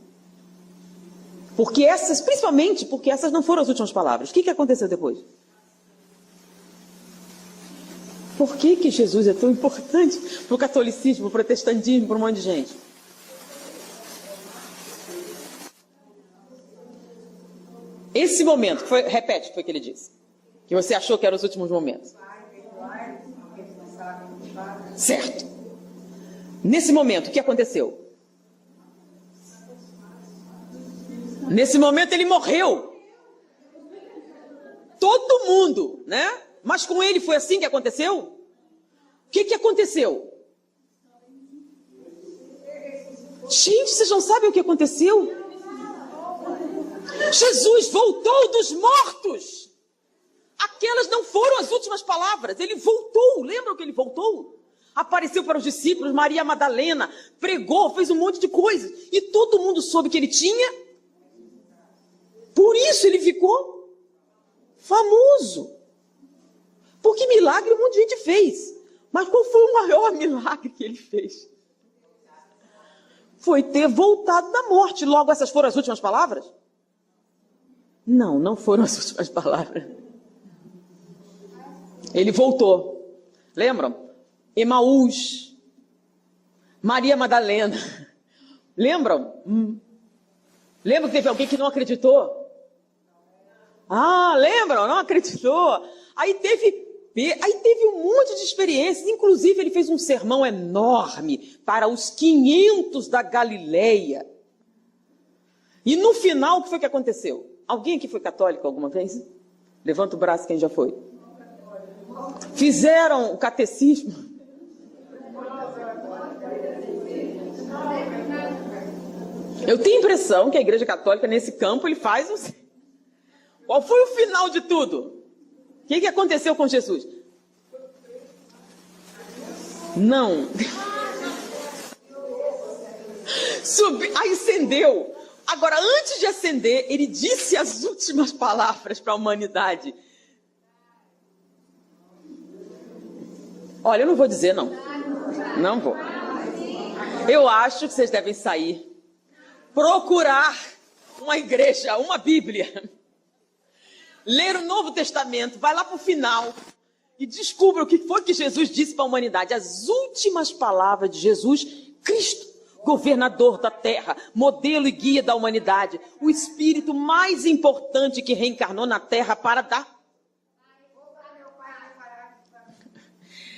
Porque essas, principalmente porque essas não foram as últimas palavras. O que aconteceu depois? Por que Jesus é tão importante para o catolicismo, para o protestantismo, para um monte de gente? Esse momento, repete o que foi que ele disse. Que você achou que eram os últimos momentos. Certo. Nesse momento, o que aconteceu? Nesse momento ele morreu. Todo mundo, né? Mas com ele foi assim que aconteceu? O que aconteceu? Gente, vocês não sabem o que aconteceu? Jesus voltou dos mortos. Aquelas não foram as últimas palavras. Ele voltou. Lembram que ele voltou? Apareceu para os discípulos, Maria Madalena, pregou, fez um monte de coisas. E todo mundo soube que ele tinha. Por isso ele ficou famoso. Porque milagre um monte de gente fez. Mas qual foi o maior milagre que ele fez? Foi ter voltado da morte. Logo, essas foram as últimas palavras? Não, não foram as últimas palavras. Ele voltou. Lembram? Emaús. Maria Madalena. Lembram? Lembram que teve alguém que não acreditou? Ah, lembram? Não acreditou. Aí teve um monte de experiências. Inclusive, ele fez um sermão enorme para os 500 da Galileia. E no final, o que foi que aconteceu? Alguém aqui foi católico alguma vez? Levanta o braço quem já foi. Fizeram o catecismo. Eu tenho a impressão que a Igreja Católica, nesse campo, ele faz um... Qual foi o final de tudo? O que aconteceu com Jesus? Não. Acendeu. Agora, antes de acender, ele disse as últimas palavras para a humanidade. Olha, eu não vou dizer, não. Não vou. Eu acho que vocês devem sair, procurar uma igreja, uma Bíblia, ler o Novo Testamento, vai lá para o final e descubra o que foi que Jesus disse para a humanidade. As últimas palavras de Jesus Cristo, governador da terra, modelo e guia da humanidade, o espírito mais importante que reencarnou na terra para dar.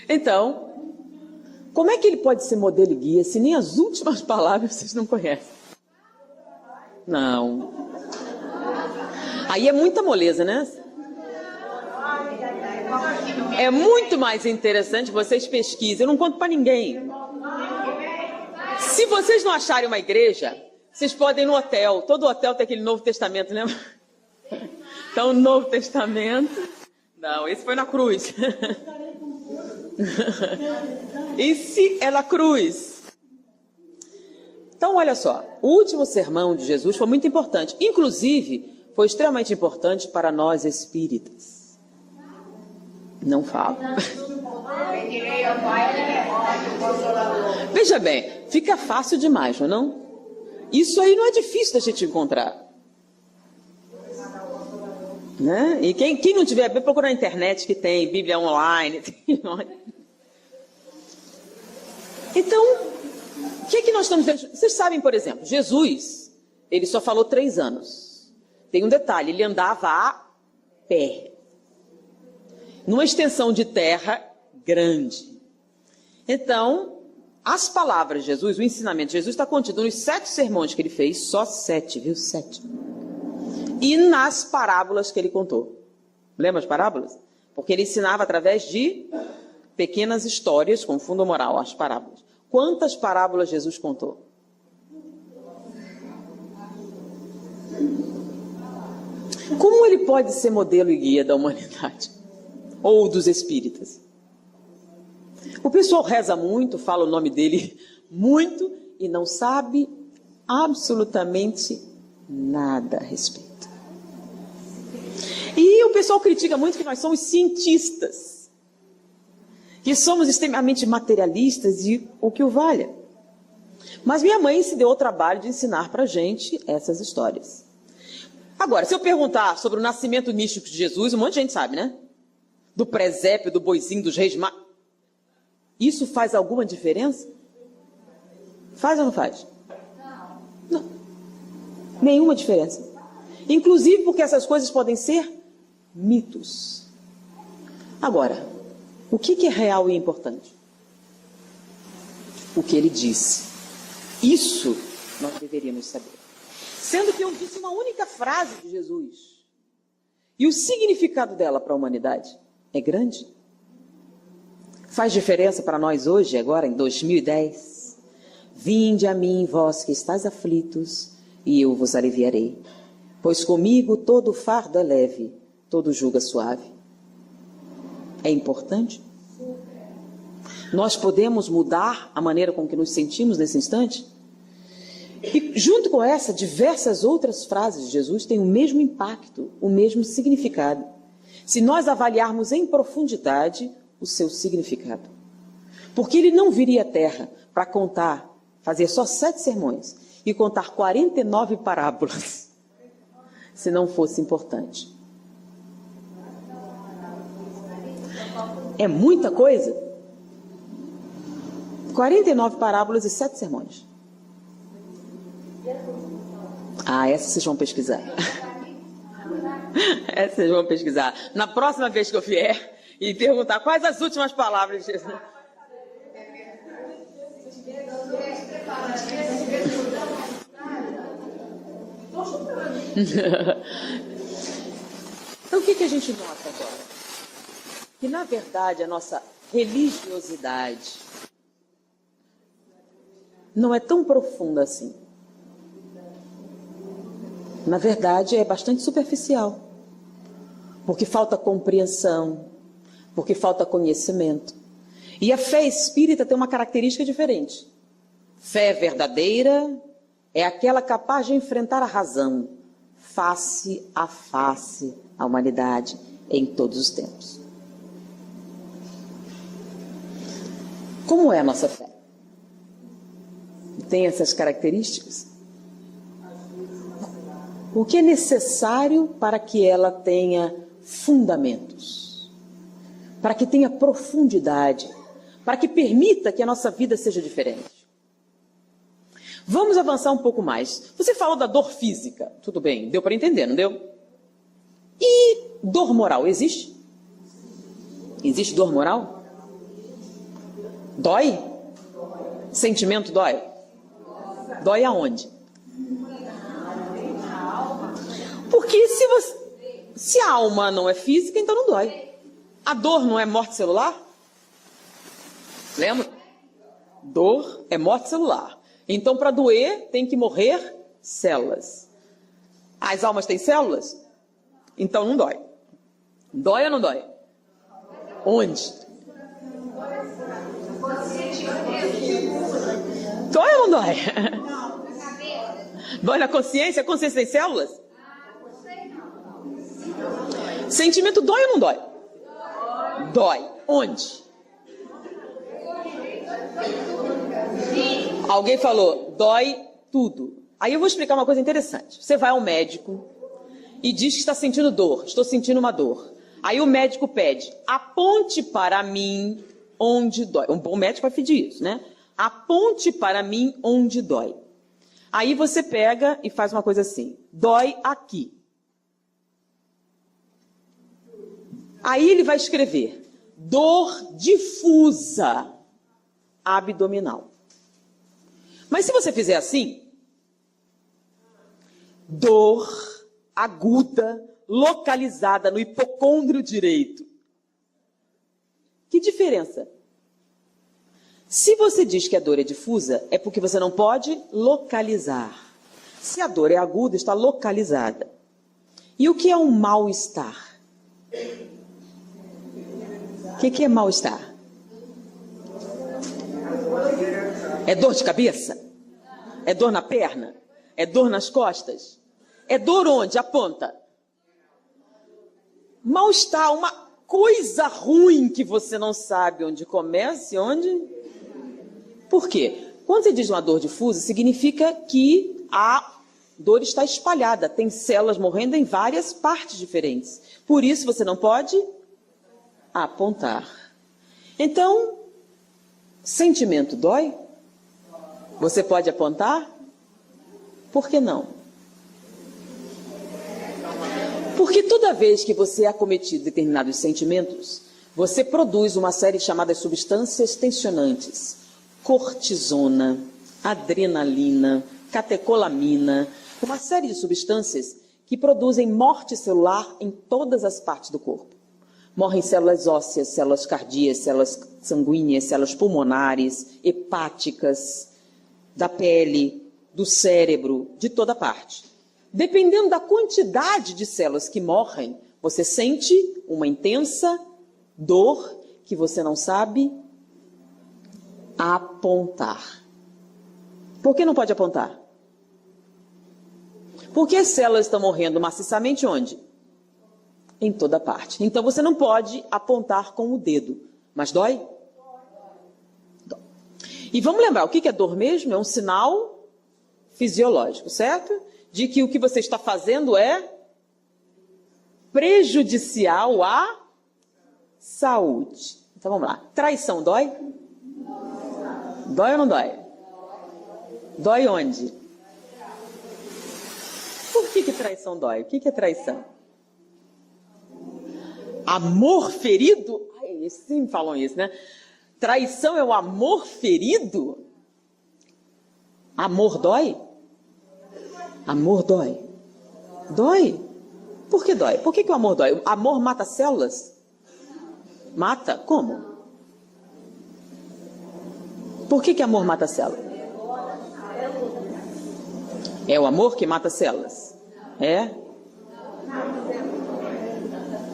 Então, como é que ele pode ser modelo e guia se nem as últimas palavras vocês não conhecem? Não. Aí é muita moleza, né? É muito mais interessante vocês pesquisem. Eu não conto para ninguém. Se vocês não acharem uma igreja, vocês podem ir no hotel. Todo hotel tem aquele Novo Testamento, lembra? Então, o Novo Testamento... Não, esse foi na cruz. Esse é na cruz. Então, olha só. O último sermão de Jesus foi muito importante. Inclusive, foi extremamente importante para nós espíritas. Não falo. Veja bem, fica fácil demais, não é não? Isso aí não é difícil da gente encontrar. Né? E quem não tiver, procura na internet que tem Bíblia online. Então, o que nós estamos vendo? Vocês sabem, por exemplo, Jesus, ele só falou 3 anos. Tem um detalhe, ele andava a pé. Numa extensão de terra grande. Então, as palavras de Jesus, o ensinamento de Jesus está contido nos 7 sermões que ele fez, só 7, viu? 7. E nas parábolas que ele contou. Lembra as parábolas? Porque ele ensinava através de pequenas histórias com fundo moral, as parábolas. Quantas parábolas Jesus contou? Como ele pode ser modelo e guia da humanidade? Ou dos espíritas? O pessoal reza muito, fala o nome dele muito e não sabe absolutamente nada a respeito. E o pessoal critica muito que nós somos cientistas, que somos extremamente materialistas e o que o valha. Mas minha mãe se deu ao trabalho de ensinar para a gente essas histórias. Agora, se eu perguntar sobre o nascimento místico de Jesus, um monte de gente sabe, né? Do presépio, do boizinho, dos reis magos. Isso faz alguma diferença? Faz ou não faz? Não. Nenhuma diferença. Inclusive porque essas coisas podem ser mitos. Agora, o que é real e importante? O que ele disse. Isso nós deveríamos saber. Sendo que eu disse uma única frase de Jesus. E o significado dela para a humanidade é grande. Faz diferença para nós hoje, agora em 2010. Vinde a mim, vós que estáis aflitos, e eu vos aliviarei. Pois comigo todo fardo é leve, todo jugo é suave. É importante? Nós podemos mudar a maneira com que nos sentimos nesse instante? E junto com essa, diversas outras frases de Jesus têm o mesmo impacto, o mesmo significado. Se nós avaliarmos em profundidade o seu significado. Porque ele não viria à Terra para contar, fazer só 7 sermões e contar 49 parábolas, se não fosse importante. É muita coisa. 49 parábolas e 7 sermões. Ah, essa vocês vão pesquisar. Essa vocês vão pesquisar. Na próxima vez que eu vier e perguntar quais as últimas palavras de Jesus. Então, o que a gente nota agora? Que, na verdade, a nossa religiosidade não é tão profunda assim. Na verdade, é bastante superficial. Porque falta compreensão, porque falta conhecimento. E a fé espírita tem uma característica diferente. Fé verdadeira é aquela capaz de enfrentar a razão, face a face, a humanidade, em todos os tempos. Como é a nossa fé? Tem essas características? O que é necessário para que ela tenha fundamentos? Para que tenha profundidade? Para que permita que a nossa vida seja diferente? Vamos avançar um pouco mais. Você falou da dor física. Tudo bem, deu para entender, não deu? E dor moral, existe? Existe dor moral? Dói? Sentimento dói? Dói aonde? Porque se a alma não é física, então não dói. A dor não é morte celular? Lembra? Dor é morte celular. Então, para doer, tem que morrer células. As almas têm células? Então não dói. Dói ou não dói? Onde? Dói ou não dói? Dói na consciência? A consciência tem células? Sentimento dói ou não dói? Dói. Onde? Alguém falou, dói tudo. Aí eu vou explicar uma coisa interessante. Você vai ao médico e diz que está sentindo dor. Estou sentindo uma dor. Aí o médico pede, aponte para mim onde dói. Um bom médico vai pedir isso, né? Aponte para mim onde dói. Aí você pega e faz uma coisa assim, dói aqui. Aí ele vai escrever, dor difusa abdominal. Mas se você fizer assim, dor aguda, localizada no hipocôndrio direito. Que diferença? Se você diz que a dor é difusa, é porque você não pode localizar. Se a dor é aguda, está localizada. E o que é um mal-estar? O que é mal-estar? É dor de cabeça? É dor na perna? É dor nas costas? É dor onde? Aponta. Mal-estar, uma coisa ruim que você não sabe onde começa e onde... Por quê? Quando você diz uma dor difusa, significa que a dor está espalhada, tem células morrendo em várias partes diferentes. Por isso você não pode apontar. Então, sentimento dói? Você pode apontar? Por que não? Porque toda vez que você é acometido de determinados sentimentos, você produz uma série chamada de substâncias tensionantes. Cortisona, adrenalina, catecolamina. com uma série de substâncias que produzem morte celular em todas as partes do corpo. Morrem células ósseas, células cardíacas, células sanguíneas, células pulmonares, hepáticas, da pele, do cérebro, de toda parte. Dependendo da quantidade de células que morrem, você sente uma intensa dor que você não sabe apontar. Por que não pode apontar? Porque as células estão morrendo maciçamente onde? Em toda parte. Então você não pode apontar com o dedo. Mas dói? Dói. E vamos lembrar, o que é dor mesmo? É um sinal fisiológico, certo? De que o que você está fazendo é prejudicial à saúde. Então vamos lá. Traição dói? Dói ou não dói? Dói onde? Por que traição dói? O que é traição? Amor ferido? Ai, sim, falam isso, né? Traição é o amor ferido? Amor dói? Amor dói. Dói? Por que dói? Por que o amor dói? O amor mata células? Mata? Como? Por que amor mata células? É o amor que mata células? É?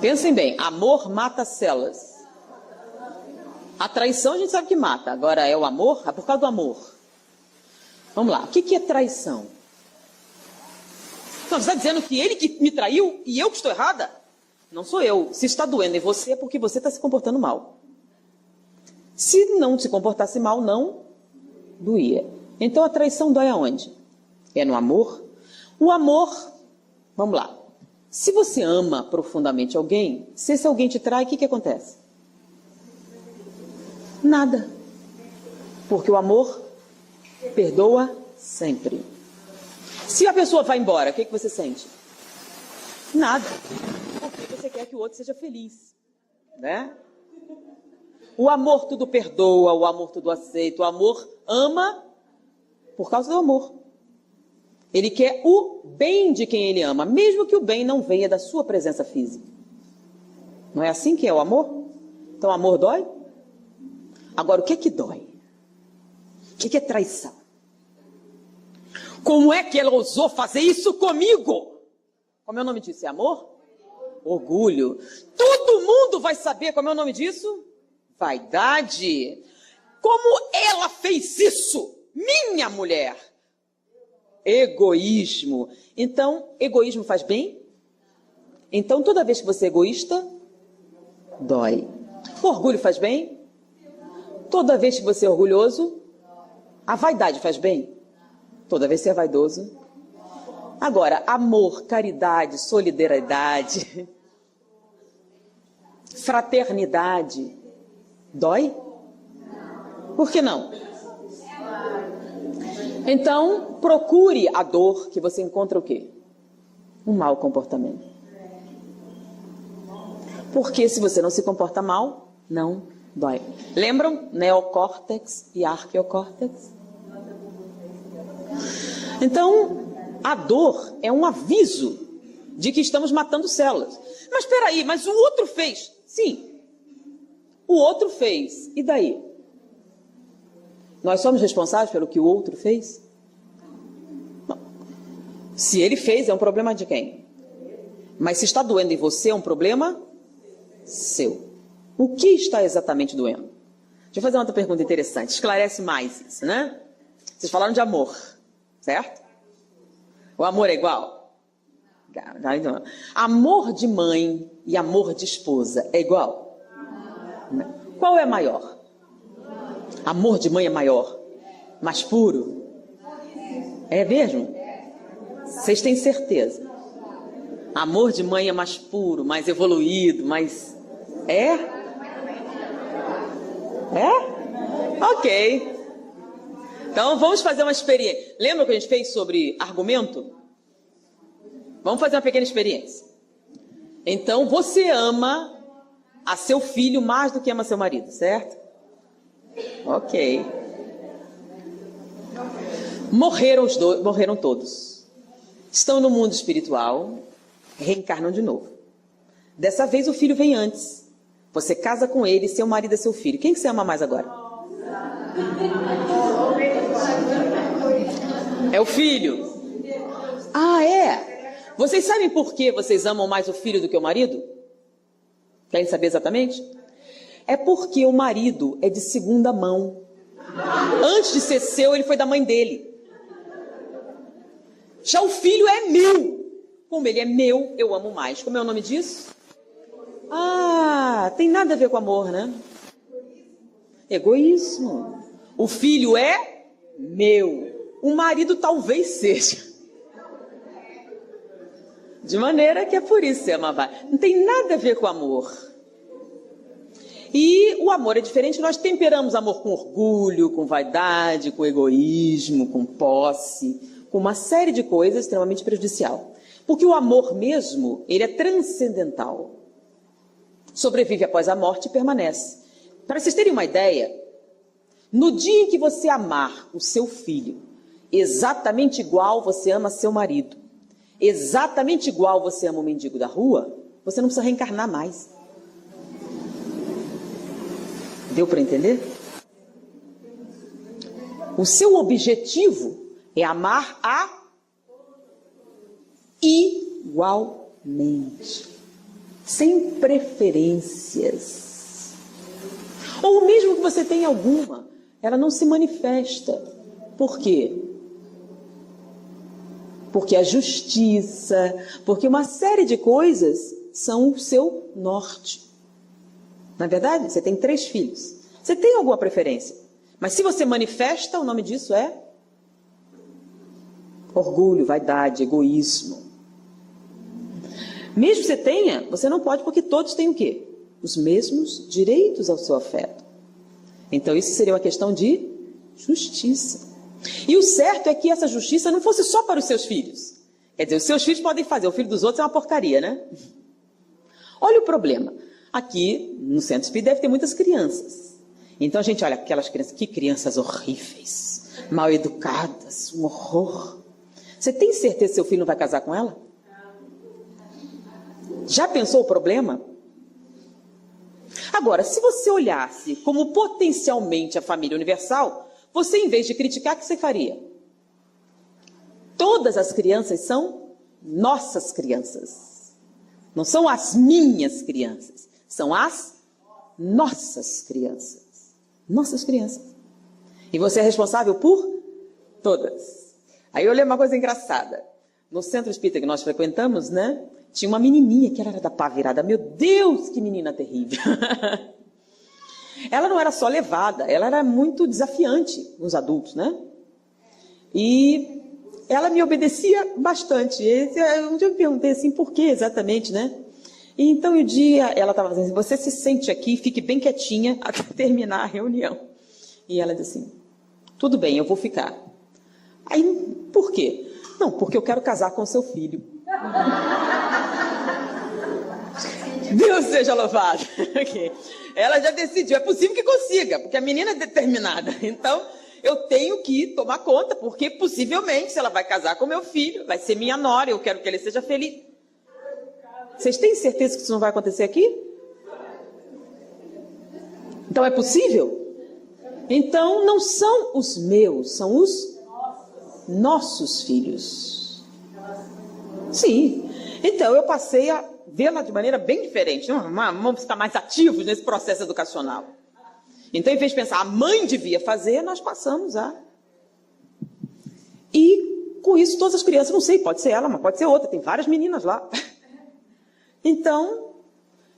Pensem bem, amor mata células. A traição a gente sabe que mata, agora é o amor? É por causa do amor. Vamos lá, o que é traição? Então, você está dizendo que ele que me traiu e eu que estou errada? Não sou eu. Se está doendo em você é porque você está se comportando mal. Se não se comportasse mal, não doía. Então a traição dói aonde? É no amor? O amor, vamos lá. Se você ama profundamente alguém, se esse alguém te trai, o que acontece? Nada. Porque o amor perdoa sempre. Se a pessoa vai embora, o que você sente? Nada. Porque você quer que o outro seja feliz, né? O amor tudo perdoa, o amor tudo aceita, o amor ama por causa do amor. Ele quer o bem de quem ele ama, mesmo que o bem não venha da sua presença física. Não é assim que é o amor? Então, o amor dói? Agora, o que é que dói? O que é traição? Como é que ela ousou fazer isso comigo? Como é o nome disso? É amor? Orgulho. Todo mundo vai saber como é o nome disso? Vaidade. Como ela fez isso? Minha mulher. Egoísmo. Então, egoísmo faz bem? Então, toda vez que você é egoísta, dói. Orgulho faz bem? Toda vez que você é orgulhoso, a vaidade faz bem? Toda vez que você é vaidoso. Agora, amor, caridade, solidariedade, fraternidade, dói? Por que não? Então, procure a dor que você encontra o quê? Um mau comportamento. Porque se você não se comporta mal, não dói. Lembram? Neocórtex e arqueocórtex? Então, a dor é um aviso de que estamos matando células. Mas espera aí, mas o outro fez. Sim, o outro fez. E daí? Nós somos responsáveis pelo que o outro fez? Não. Se ele fez, é um problema de quem? Mas se está doendo em você, é um problema seu. O que está exatamente doendo? Deixa eu fazer uma outra pergunta interessante. Esclarece mais isso, né? Vocês falaram de amor, certo? O amor é igual? Amor de mãe e amor de esposa é igual? Qual é maior? Amor de mãe é maior? Mais puro? É mesmo? Vocês têm certeza? Amor de mãe é mais puro, mais evoluído, mais... É? É? Ok. Então, vamos fazer uma experiência. Lembra que a gente fez sobre argumento? Vamos fazer uma pequena experiência. Então, você ama a seu filho mais do que ama seu marido, certo? Ok. Morreram os dois, morreram todos. estão no mundo espiritual, reencarnam de novo. Dessa vez o filho vem antes. Você casa com ele, seu marido é seu filho. Quem que você ama mais agora? É o filho. Ah, é? Vocês sabem por que vocês amam mais o filho do que o marido? Querem saber exatamente? É porque o marido é de segunda mão. Antes de ser seu, ele foi da mãe dele. Já o filho é meu. Como ele é meu, eu amo mais. Como é o nome disso? Ah, tem nada a ver com amor, né? Egoísmo. O filho é meu. O marido talvez seja. De maneira que é por isso que você ama mais. Não tem nada a ver com amor. E o amor é diferente, nós temperamos amor com orgulho, com vaidade, com egoísmo, com posse, com uma série de coisas extremamente prejudicial. Porque o amor mesmo, ele é transcendental. Sobrevive após a morte e permanece. Para vocês terem uma ideia, no dia em que você amar o seu filho, exatamente igual você ama seu marido, exatamente igual você ama o mendigo da rua, você não precisa reencarnar mais. Deu para entender? O seu objetivo é amar a igualmente, sem preferências. Ou mesmo que você tenha alguma, ela não se manifesta. Por quê? Porque a justiça, porque uma série de coisas são o seu norte. Na verdade, você tem 3 filhos. Você tem alguma preferência. Mas se você manifesta, o nome disso é orgulho, vaidade, egoísmo. Mesmo que você tenha, você não pode, porque todos têm o quê? Os mesmos direitos ao seu afeto. Então isso seria uma questão de justiça. E o certo é que essa justiça não fosse só para os seus filhos. Quer dizer, os seus filhos podem fazer, o filho dos outros é uma porcaria, né? Olha o problema. Aqui, no centro espírita, deve ter muitas crianças. Então a gente olha aquelas crianças, que crianças horríveis, mal educadas, um horror. Você tem certeza que seu filho não vai casar com ela? Já pensou o problema? Agora, se você olhasse como potencialmente a família universal, você, em vez de criticar, o que você faria? Todas as crianças são nossas crianças. Não são as minhas crianças. São as nossas crianças. Nossas crianças. E você é responsável por todas. Aí eu lembro uma coisa engraçada. No centro espírita que nós frequentamos, né? Tinha uma menininha que ela era da pá virada. Meu Deus, que menina terrível. Ela não era só levada, ela era muito desafiante com os adultos, né? E ela me obedecia bastante. Um dia eu me perguntei assim, por que exatamente, né? E então um dia ela estava dizendo assim, você se sente aqui, fique bem quietinha até terminar a reunião. E ela disse assim, tudo bem, eu vou ficar. Aí, por quê? Não, porque eu quero casar com seu filho. Deus seja louvado. Ela já decidiu, é possível que consiga, porque a menina é determinada. Então, eu tenho que tomar conta, porque possivelmente, se ela vai casar com meu filho, vai ser minha nora, eu quero que ele seja feliz. Vocês têm certeza que isso não vai acontecer aqui? Então é possível? Então não são os meus, são os nossos filhos. Sim. Então eu passei a vê-la de maneira bem diferente. Vamos estar mais ativos nesse processo educacional. Então, em vez de pensar, a mãe devia fazer, nós passamos a... E com isso todas as crianças, não sei, pode ser ela, mas pode ser outra, tem várias meninas lá. Então,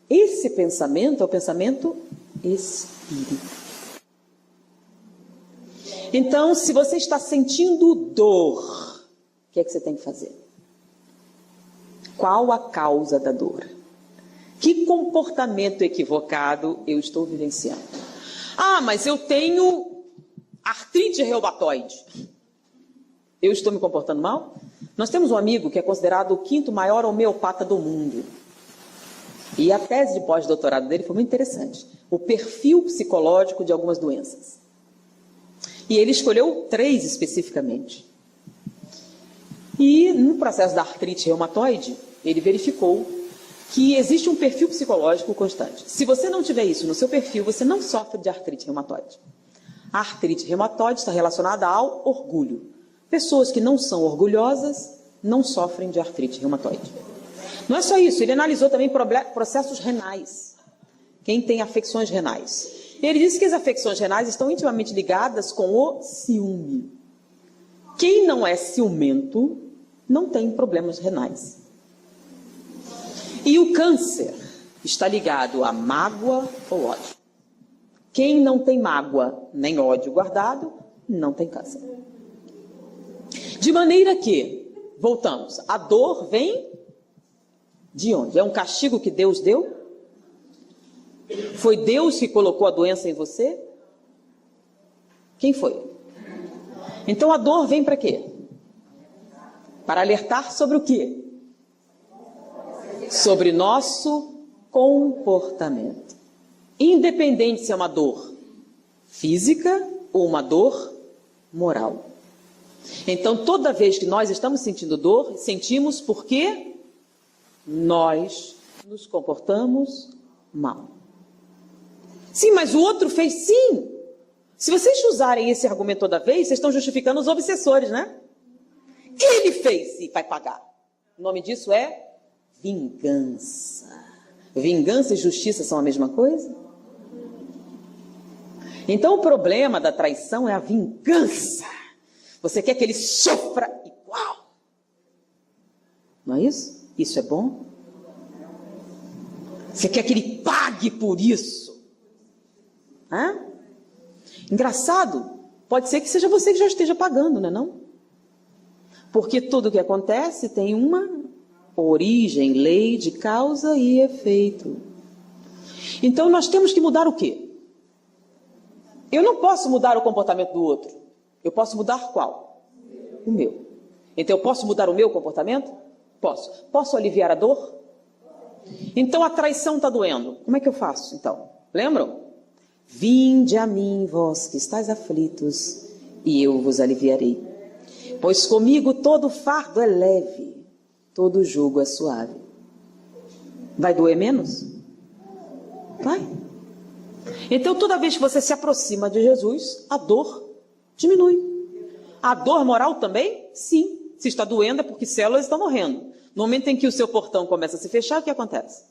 esse pensamento é o pensamento espírita. Então, se você está sentindo dor, o que é que você tem que fazer? Qual a causa da dor? Que comportamento equivocado eu estou vivenciando? Ah, mas eu tenho artrite reumatoide. Eu estou me comportando mal? Nós temos um amigo que é considerado o 5º maior homeopata do mundo. E a tese de pós-doutorado dele foi muito interessante. O perfil psicológico de algumas doenças. E ele escolheu 3 especificamente. E no processo da artrite reumatoide, ele verificou que existe um perfil psicológico constante. Se você não tiver isso no seu perfil, você não sofre de artrite reumatoide. A artrite reumatoide está relacionada ao orgulho. Pessoas que não são orgulhosas não sofrem de artrite reumatoide. Não é só isso, ele analisou também processos renais. Quem tem afecções renais. Ele disse que as afecções renais estão intimamente ligadas com o ciúme. Quem não é ciumento não tem problemas renais. E o câncer está ligado a mágoa ou ódio. Quem não tem mágoa nem ódio guardado, não tem câncer. De maneira que, voltamos, a dor vem de onde? É um castigo que Deus deu? Foi Deus que colocou a doença em você? Quem foi? Então a dor vem para quê? Para alertar sobre o quê? Sobre nosso comportamento. Independente se é uma dor física ou uma dor moral. Então, toda vez que nós estamos sentindo dor, sentimos porque nós nos comportamos mal. Sim, mas o outro fez sim. Se vocês usarem esse argumento toda vez, vocês estão justificando os obsessores, né? Ele fez e vai pagar. O nome disso é vingança. Vingança e justiça são a mesma coisa? Então o problema da traição é a vingança. Você quer que ele sofra igual. Não é isso? Isso é bom? Você quer que ele pague por isso? Hã? Engraçado, pode ser que seja você que já esteja pagando, não é não? Porque tudo que acontece tem uma origem, lei de causa e efeito. Então nós temos que mudar o quê? Eu não posso mudar o comportamento do outro. Eu posso mudar qual? O meu. Então eu posso mudar o meu comportamento? Posso. Posso aliviar a dor? Então a traição está doendo. Como é que eu faço então? Lembram? Vinde a mim, vós que estáis aflitos, e eu vos aliviarei. Pois comigo todo fardo é leve, todo jugo é suave. Vai doer menos? Vai. Então toda vez que você se aproxima de Jesus, a dor diminui. A dor moral também? Sim. Se está doendo é porque células estão morrendo. No momento em que o seu portão começa a se fechar, o que acontece?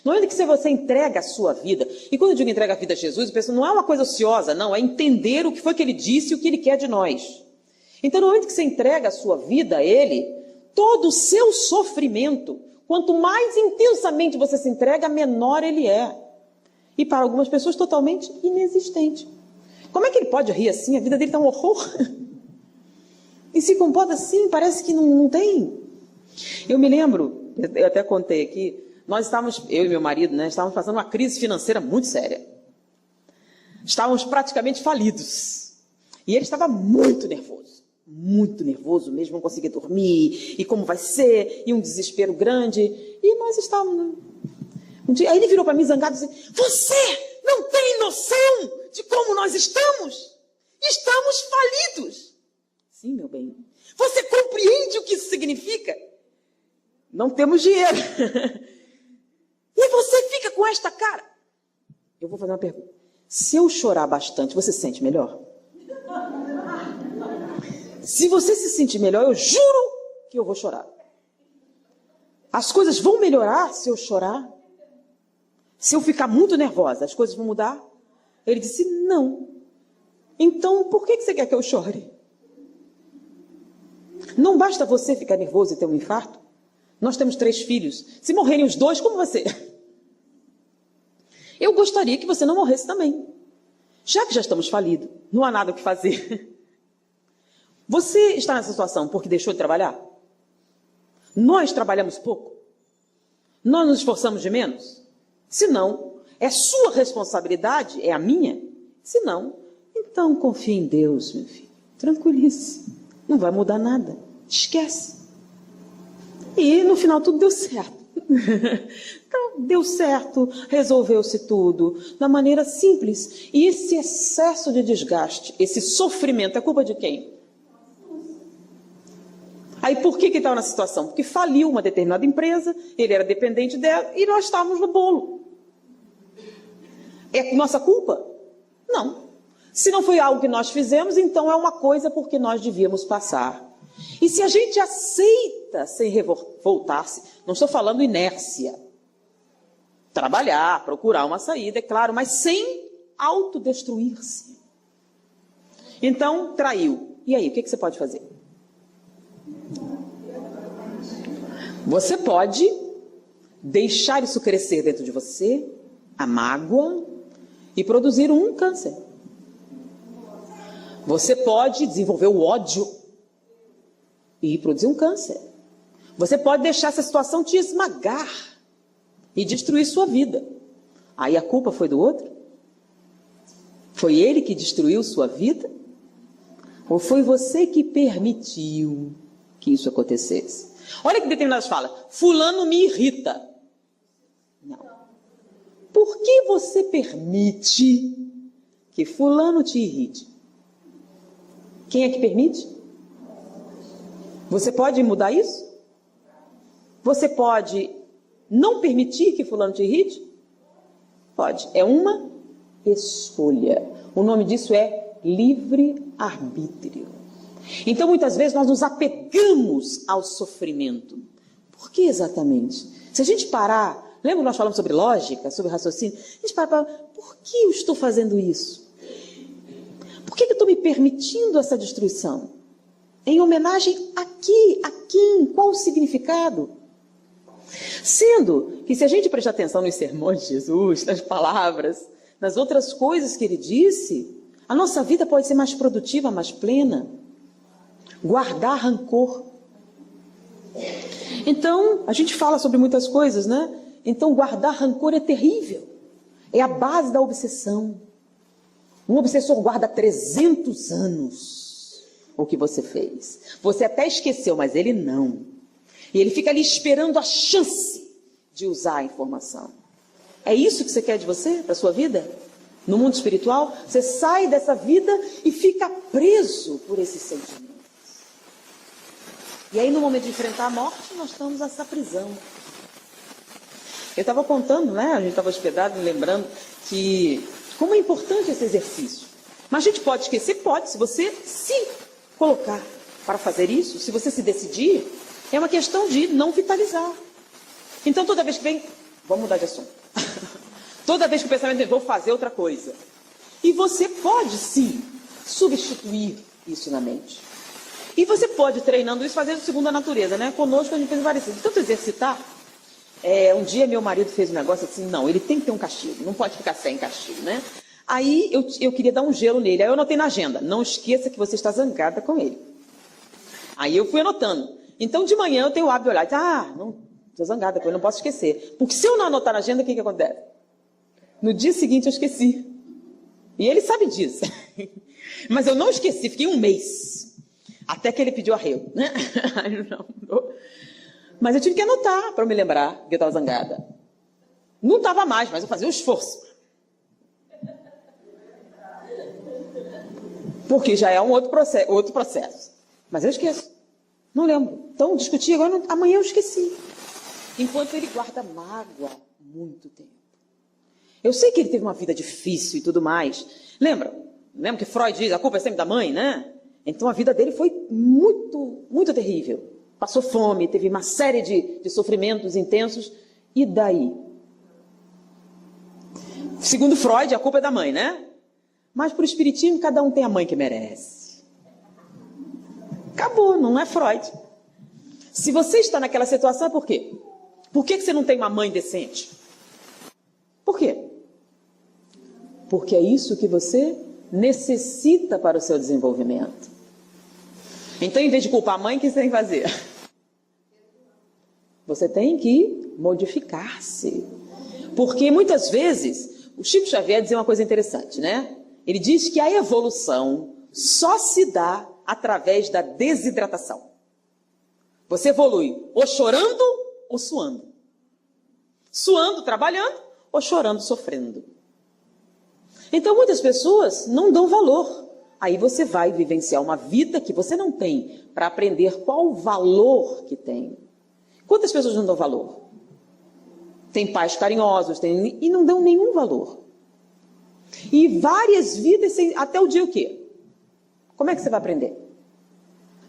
No momento em que você entrega a sua vida, e quando eu digo entrega a vida a Jesus, eu penso, não é uma coisa ociosa, não, é entender o que foi que ele disse e o que ele quer de nós. Então, no momento que você entrega a sua vida a ele, todo o seu sofrimento, quanto mais intensamente você se entrega, menor ele é. E para algumas pessoas, totalmente inexistente. Como é que ele pode rir assim? A vida dele está um horror. E se comporta assim, parece que não tem. Eu me lembro, eu até contei aqui, nós estávamos, eu e meu marido, né, estávamos passando uma crise financeira muito séria. Estávamos praticamente falidos. E ele estava muito nervoso mesmo, não conseguia dormir, e como vai ser, e um desespero grande. E nós estávamos... Um dia, aí ele virou para mim zangado e disse, você não tem noção de como nós estamos? Estamos falidos. Sim, meu bem. Você compreende o que isso significa? Não temos dinheiro. E você fica com esta cara. Eu vou fazer uma pergunta. Se eu chorar bastante, você se sente melhor? Se você se sentir melhor, eu juro que eu vou chorar. As coisas vão melhorar se eu chorar? Se eu ficar muito nervosa, as coisas vão mudar? Ele disse, não. Então, por que você quer que eu chore? Não basta você ficar nervoso e ter um infarto? Nós temos 3 filhos. Se morrerem os 2, como você? Eu gostaria que você não morresse também. Já que já estamos falidos, não há nada o que fazer. Você está nessa situação porque deixou de trabalhar? Nós trabalhamos pouco? Nós nos esforçamos de menos? Se não, é sua responsabilidade, é a minha? Se não, então confie em Deus, meu filho. Tranquilize. Não vai mudar nada. Esquece. E no final tudo deu certo. Então, deu certo, resolveu-se tudo, da maneira simples. E esse excesso de desgaste, esse sofrimento, é culpa de quem? Aí por que ele estava nessa situação? Porque faliu uma determinada empresa, ele era dependente dela e nós estávamos no bolo. É nossa culpa? Não. Se não foi algo que nós fizemos, então é uma coisa porque nós devíamos passar. E se a gente aceita sem revoltar-se, não estou falando inércia, trabalhar, procurar uma saída, é claro, mas sem autodestruir-se. Então, traiu. E aí, o que você pode fazer? Você pode deixar isso crescer dentro de você, a mágoa, e produzir um câncer. Você pode desenvolver o ódio e produzir um câncer. Você pode deixar essa situação te esmagar e destruir sua vida. Aí a culpa foi do outro? Foi ele que destruiu sua vida? Ou foi você que permitiu que isso acontecesse? Olha que determinadas falas. Fulano me irrita. Não. Por que você permite que fulano te irrite? Quem é que permite? Você pode mudar isso? Você pode não permitir que fulano te irrite? Pode. É uma escolha. O nome disso é livre-arbítrio. Então, muitas vezes, nós nos apegamos ao sofrimento. Por que exatamente? Se a gente parar, lembra que nós falamos sobre lógica, sobre raciocínio? A gente para, por que eu estou fazendo isso? Por que eu estou me permitindo essa destruição? Em homenagem a quem? Qual o significado? Sendo que se a gente prestar atenção nos sermões de Jesus, nas palavras, nas outras coisas que ele disse, a nossa vida pode ser mais produtiva, mais plena. Guardar rancor. Então, a gente fala sobre muitas coisas, né? Então, guardar rancor é terrível. É a base da obsessão. Um obsessor guarda 300 anos o que você fez. Você até esqueceu, mas ele não. E ele fica ali esperando a chance de usar a informação. É isso que você quer de você, para a sua vida? No mundo espiritual, você sai dessa vida e fica preso por esses sentimentos. E aí, no momento de enfrentar a morte, nós estamos nessa prisão. Eu estava contando, né? A gente estava hospedado, lembrando que como é importante esse exercício. Mas a gente pode esquecer? Pode, se você se colocar para fazer isso, se você se decidir, é uma questão de não vitalizar. Então, toda vez que vem, vamos mudar de assunto. Toda vez que o pensamento vem, vou fazer outra coisa. E você pode, sim, substituir isso na mente. E você pode, treinando isso, fazer segundo a natureza, né? Conosco a gente fez parecido. Tanto exercitar. Um dia meu marido fez um negócio assim, não, ele tem que ter um castigo, não pode ficar sem castigo, né? Aí eu queria dar um gelo nele, aí eu anotei na agenda, não esqueça que você está zangada com ele. Aí eu fui anotando. Então de manhã eu tenho o hábito de olhar, não, estou zangada com ele, não posso esquecer. Porque se eu não anotar na agenda, o que acontece? No dia seguinte eu esqueci. E ele sabe disso. Mas eu não esqueci, fiquei um mês. Até que ele pediu arrego, né? Mas eu tive que anotar para me lembrar que eu estava zangada. Não estava mais, mas eu fazia um esforço. Porque já é um outro processo. Mas eu esqueço. Não lembro. Então, discuti agora, amanhã eu esqueci. Enquanto ele guarda mágoa muito tempo. Eu sei que ele teve uma vida difícil e tudo mais. Lembra que Freud diz, a culpa é sempre da mãe, né? Então a vida dele foi muito, muito terrível. Passou fome, teve uma série de sofrimentos intensos. E daí? Segundo Freud, a culpa é da mãe, né? Mas para o espiritismo, cada um tem a mãe que merece. Acabou, não é Freud. Se você está naquela situação, é por quê? Por que você não tem uma mãe decente? Por quê? Porque é isso que você necessita para o seu desenvolvimento. Então, em vez de culpar a mãe, o que você tem que fazer? Você tem que modificar-se. Porque muitas vezes, o Chico Xavier dizia uma coisa interessante, né? Ele diz que a evolução só se dá através da desidratação. Você evolui ou chorando ou suando. Suando, trabalhando, ou chorando, sofrendo. Então, muitas pessoas não dão valor Aí você vai vivenciar uma vida que você não tem para aprender qual o valor que tem. Quantas pessoas não dão valor? Tem pais carinhosos e não dão nenhum valor. E várias vidas, até o dia o quê? Como é que você vai aprender?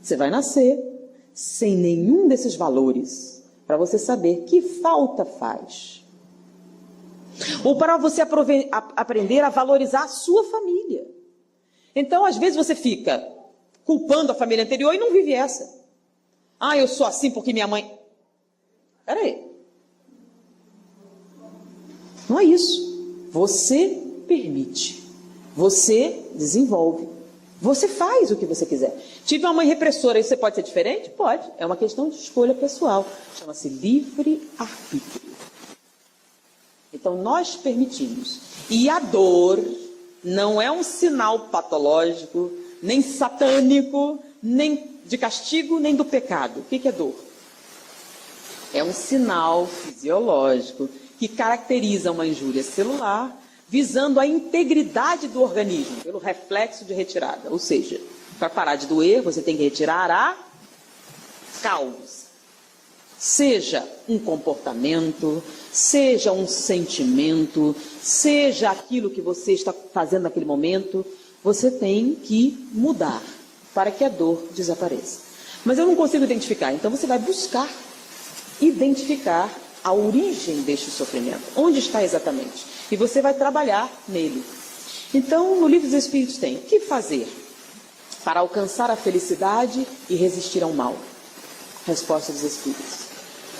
Você vai nascer sem nenhum desses valores, para você saber que falta faz. Ou para você aprender a valorizar a sua família. Então, às vezes, você fica culpando a família anterior e não vive essa. Ah, eu sou assim porque minha mãe... Peraí. Não é isso. Você permite. Você desenvolve. Você faz o que você quiser. Tive uma mãe repressora, e você pode ser diferente? Pode. É uma questão de escolha pessoal. Chama-se livre-arbítrio. Então, nós permitimos. E a dor não é um sinal patológico, nem satânico, nem de castigo, nem do pecado. O que é dor? É um sinal fisiológico que caracteriza uma injúria celular, visando a integridade do organismo, pelo reflexo de retirada. Ou seja, para parar de doer, você tem que retirar a causa. Seja um comportamento, seja um sentimento, seja aquilo que você está fazendo naquele momento, você tem que mudar para que a dor desapareça. Mas eu não consigo identificar, então você vai buscar identificar a origem deste sofrimento. Onde está exatamente? E você vai trabalhar nele. Então, no Livro dos Espíritos tem: o que fazer para alcançar a felicidade e resistir ao mal? Resposta dos Espíritos.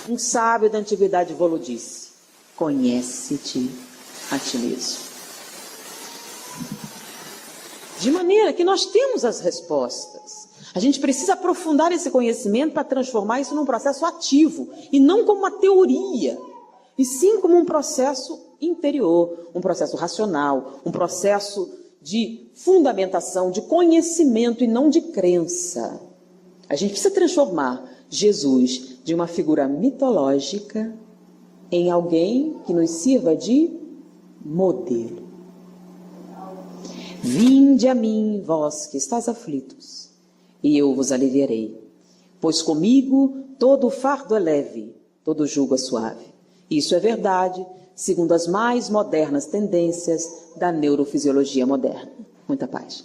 Um sábio da antiguidade vô-lo disse: conhece-te a ti mesmo. De maneira que nós temos as respostas. A gente precisa aprofundar esse conhecimento para transformar isso num processo ativo, e não como uma teoria, e sim como um processo interior, um processo racional, um processo de fundamentação, de conhecimento e não de crença. A gente precisa transformar Jesus de uma figura mitológica em alguém que nos sirva de modelo. Vinde a mim, vós que estáis aflitos, e eu vos aliviarei. Pois comigo todo o fardo é leve, todo o jugo é suave. Isso é verdade, segundo as mais modernas tendências da neurofisiologia moderna. Muita paz.